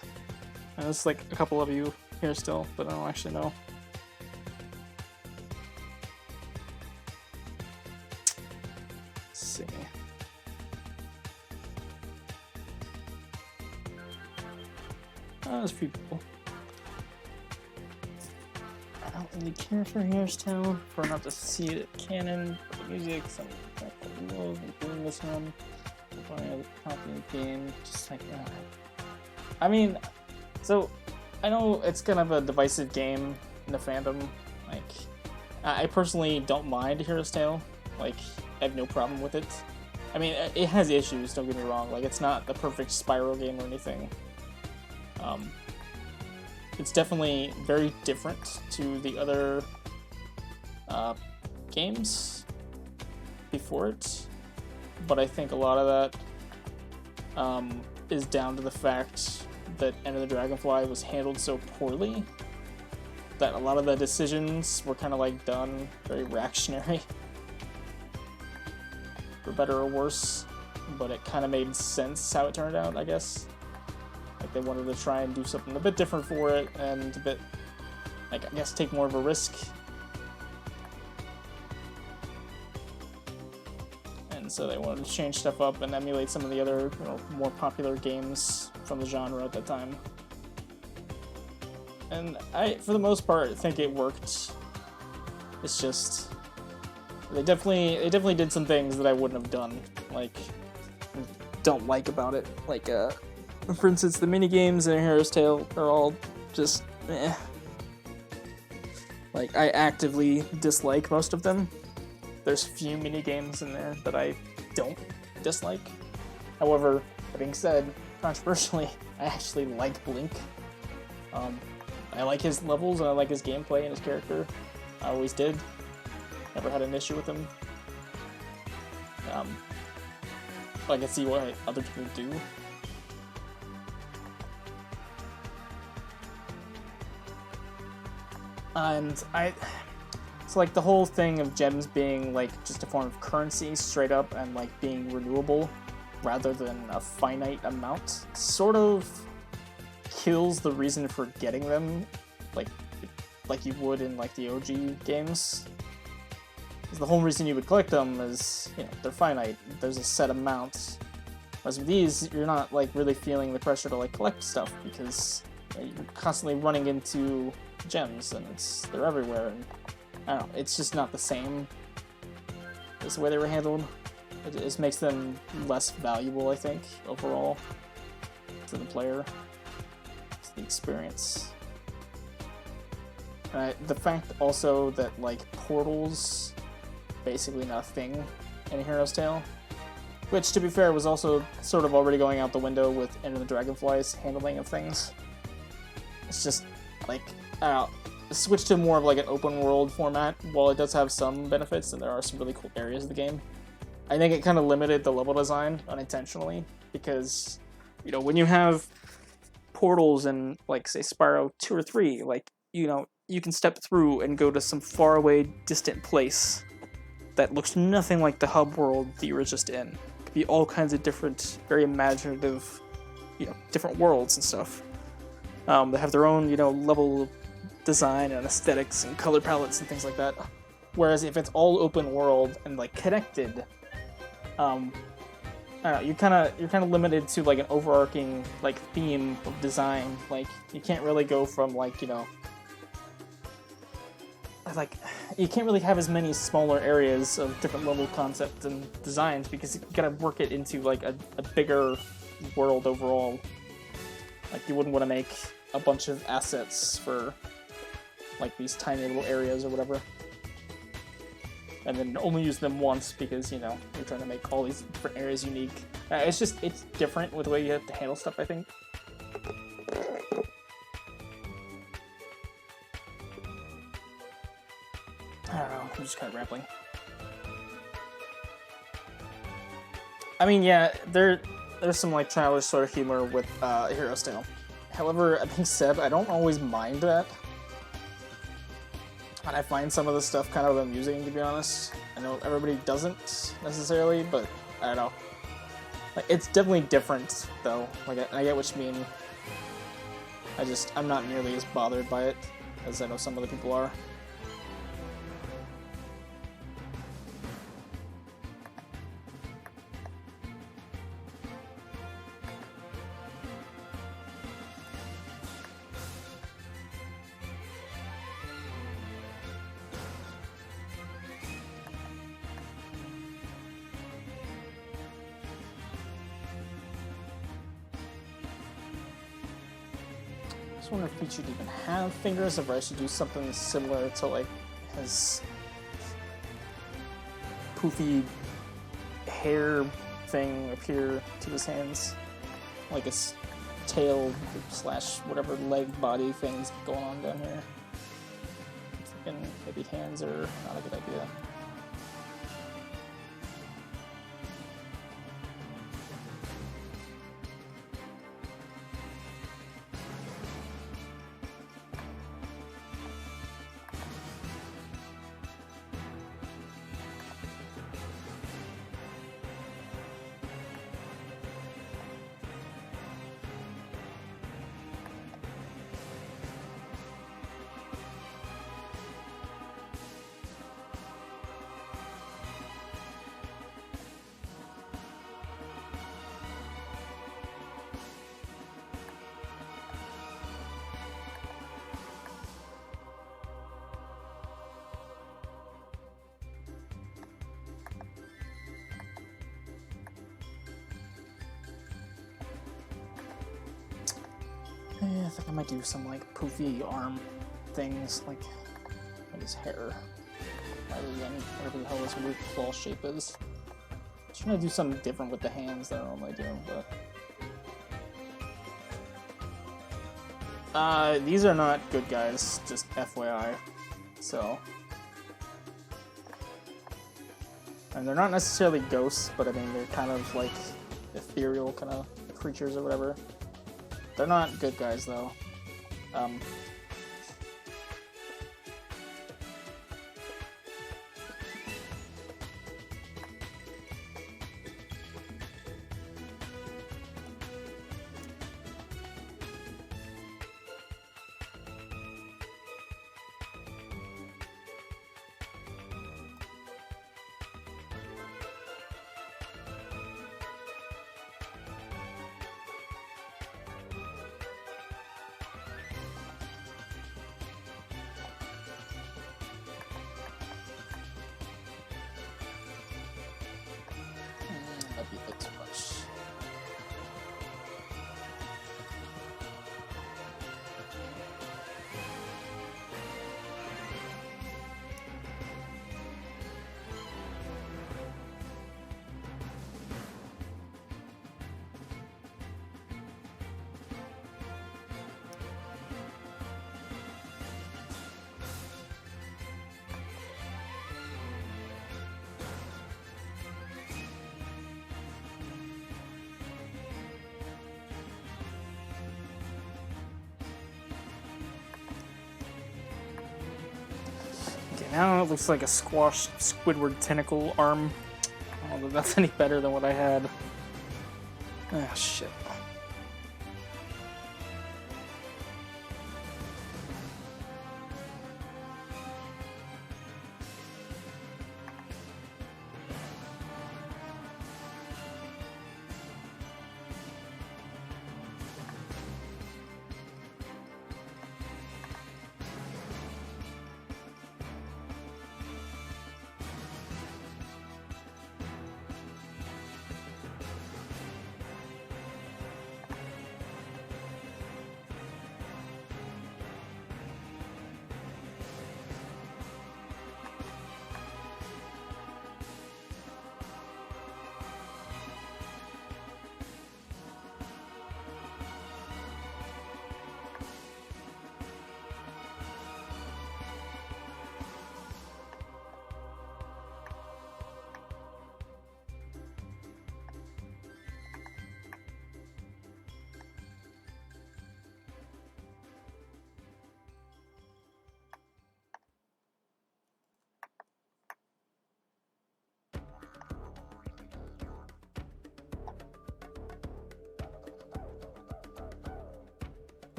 And there's like a couple of you here still, but I don't actually know. Let's see. There's a few people. I don't really care for hairstyle, for not to see it at canon, for the music, some I love doing this one. Buying a copy of the game, just like that. I mean, so I know it's kind of a divisive game in the fandom. Like, I personally don't mind Hero's Tale. Like, I have no problem with it. I mean, it has issues, don't get me wrong. Like, it's not the perfect Spyro game or anything. It's definitely very different to the other games before it, but I think a lot of that is down to the fact that Enter the Dragonfly was handled so poorly that a lot of the decisions were kind of like done very reactionary, for better or worse, but it kind of made sense how it turned out, I guess. Like, they wanted to try and do something a bit different for it, and a bit, like, I guess, take more of a risk. And so they wanted to change stuff up and emulate some of the other, you know, more popular games from the genre at that time. And I, for the most part, think it worked. It's just, they definitely did some things that I wouldn't have done, like, don't like about it. Like, for instance, the minigames in A Hero's Tale are all just eh. Like, I actively dislike most of them. There's few minigames in there that I don't dislike. However, that being said, controversially, I actually like Blink. I like his levels and I like his gameplay and his character. I always did. Never had an issue with him. But I can see what other people do. And so like the whole thing of gems being like just a form of currency straight up and like being renewable rather than a finite amount sort of kills the reason for getting them like you would in like the OG games. Because the whole reason you would collect them is, you know, they're finite. There's a set amount. Whereas with these, you're not like really feeling the pressure to like collect stuff because you're constantly running into gems and they're everywhere, and I don't know, it's just not the same as the way they were handled. It just makes them less valuable, I think, overall to the player, to the experience. The fact also that like portals basically not a thing in A Hero's Tale, which to be fair was also sort of already going out the window with Enter the Dragonfly's handling of things. It's just like, I don't know, switch to more of like an open world format. While it does have some benefits and there are some really cool areas of the game, I think it kind of limited the level design unintentionally, because, you know, when you have portals in like say Spyro 2 or 3, like, you know, you can step through and go to some faraway distant place that looks nothing like the hub world that you were just in. It could be all kinds of different, very imaginative, you know, different worlds and stuff. They have their own, you know, level design and aesthetics and color palettes and things like that. Whereas if it's all open world and like connected, I don't know, you're kind of limited to like an overarching like theme of design. Like, you can't really go from like, you know, like, you can't really have as many smaller areas of different level concepts and designs because you gotta work it into like a bigger world overall. Like, you wouldn't want to make a bunch of assets for like these tiny little areas or whatever, and then only use them once because, you know, you're trying to make all these different areas unique. It's different with the way you have to handle stuff, I think. I don't know, I'm just kind of rambling. I mean, yeah, there's some like childish sort of humor with A Hero's Tale. However, that being said, I don't always mind that. And I find some of the stuff kind of amusing, to be honest. I know everybody doesn't necessarily, but I don't know. Like, it's definitely different, though. Like, I get what you mean. I'm not nearly as bothered by it as I know some other people are. I wonder if he should even have fingers, or if I should do something similar to like his poofy hair thing appear to his hands, like his tail slash whatever leg body things going on down here. And maybe hands are not a good idea. I think I might do some like poofy arm things, like his hair, rather than whatever the hell this weird claw shape is. I'm trying to do something different with the hands than I normally do, but these are not good guys, just FYI. So, and they're not necessarily ghosts, but I mean they're kind of like ethereal kind of creatures or whatever. They're not good guys, though. That'd be a bit too much. Now it looks like a squashed Squidward tentacle arm. I don't know if that's any better than what I had. Ah, shit.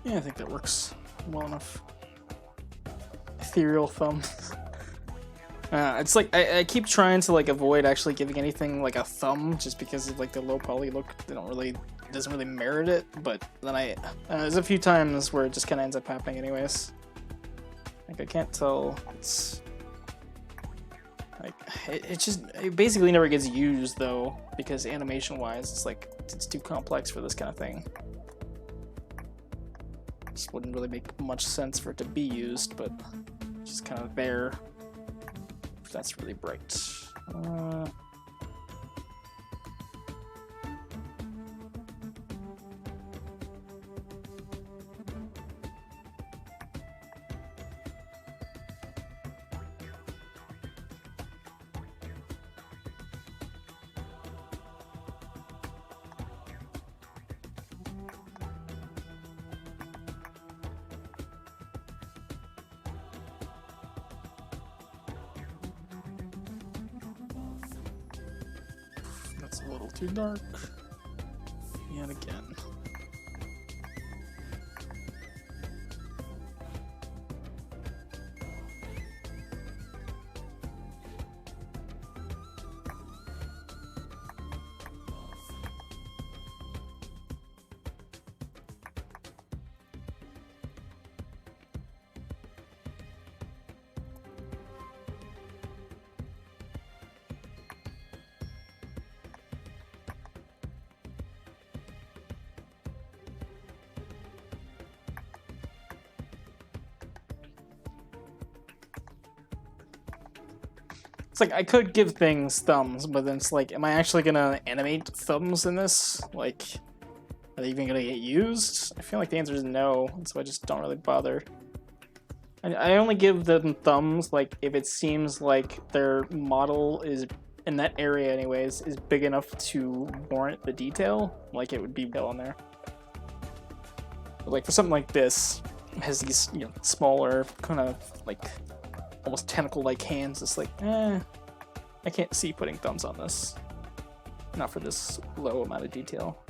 Yeah, I think that works well enough. Ethereal thumb. It's like I keep trying to like avoid actually giving anything like a thumb just because of like the low poly look. They don't really, it doesn't really merit it. But then there's a few times where it just kind of ends up happening anyways. Like I can't tell. It's like it basically never gets used though, because animation wise it's like it's too complex for this kind of thing. Just wouldn't really make much sense for it to be used, but it's just kind of there. If that's really bright. That's a little too dark. Yet again. It's like I could give things thumbs, but then it's like, am I actually gonna animate thumbs in this? Like, are they even gonna get used? I feel like the answer is no, so I just don't really bother. I only give them thumbs like if it seems like their model is, in that area anyways, is big enough to warrant the detail, like it would be on there. But like for something like this, it has these, you know, smaller kind of like almost tentacle-like hands. It's like, I can't see putting thumbs on this. Not for this low amount of detail.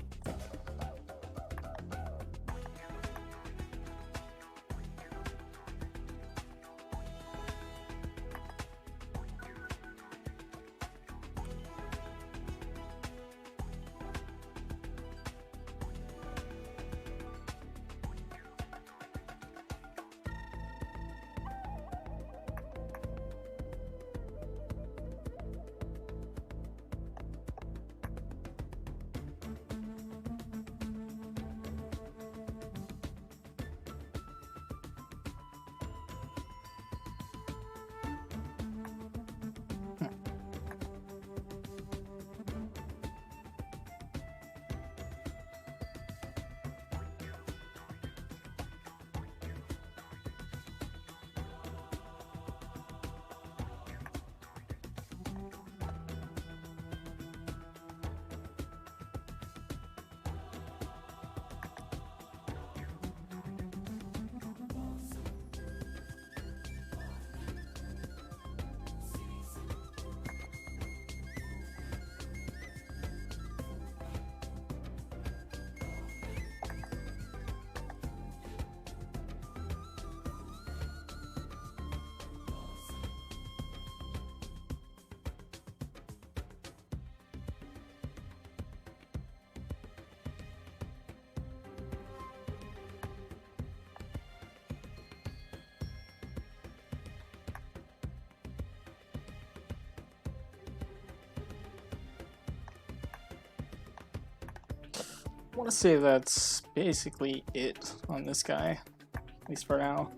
I want to say that's basically it on this guy, at least for now.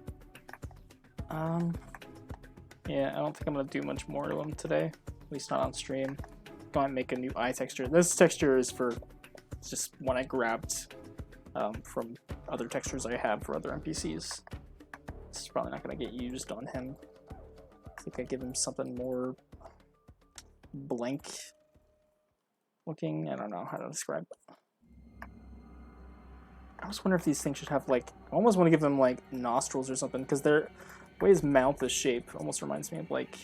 Yeah, I don't think I'm gonna do much more to him today, at least not on stream. Go and make a new eye texture. This texture is for just one I grabbed from other textures I have for other NPCs. This is probably not gonna get used on him. I think I give him something more blank looking. I don't know how to describe it. I almost wonder if these things should have like, I almost want to give them like nostrils or something, because the way his mouth is shaped almost reminds me of like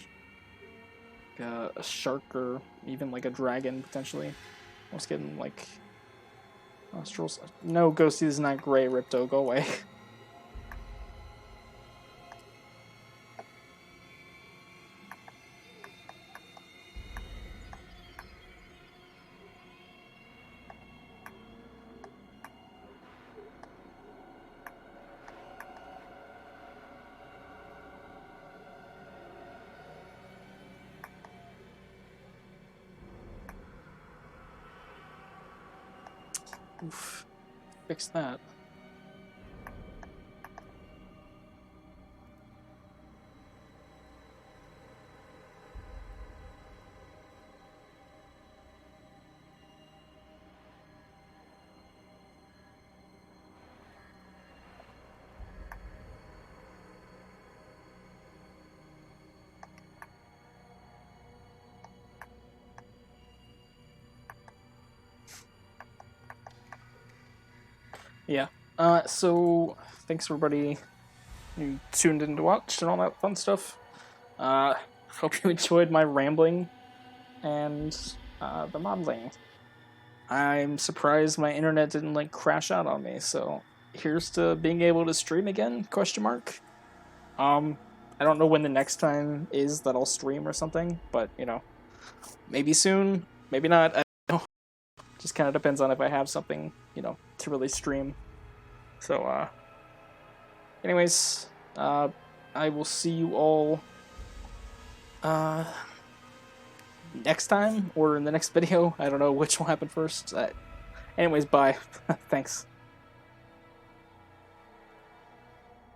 a shark or even like a dragon potentially. Almost getting like Nostrils. No, Ghosty is not gray, Ripto. Go away. Oof. Fix that. Yeah. So thanks everybody who tuned in to watch and all that fun stuff. Hope you enjoyed my rambling and the modeling. I'm surprised my internet didn't like crash out on me. So here's to being able to stream again? Question mark. I don't know when the next time is that I'll stream or something, but you know, maybe soon, maybe not. I don't know. Just kind of depends on if I have something, you know, to really stream. So, anyways, I will see you all next time or in the next video. I don't know which will happen first. Anyways, bye. Thanks.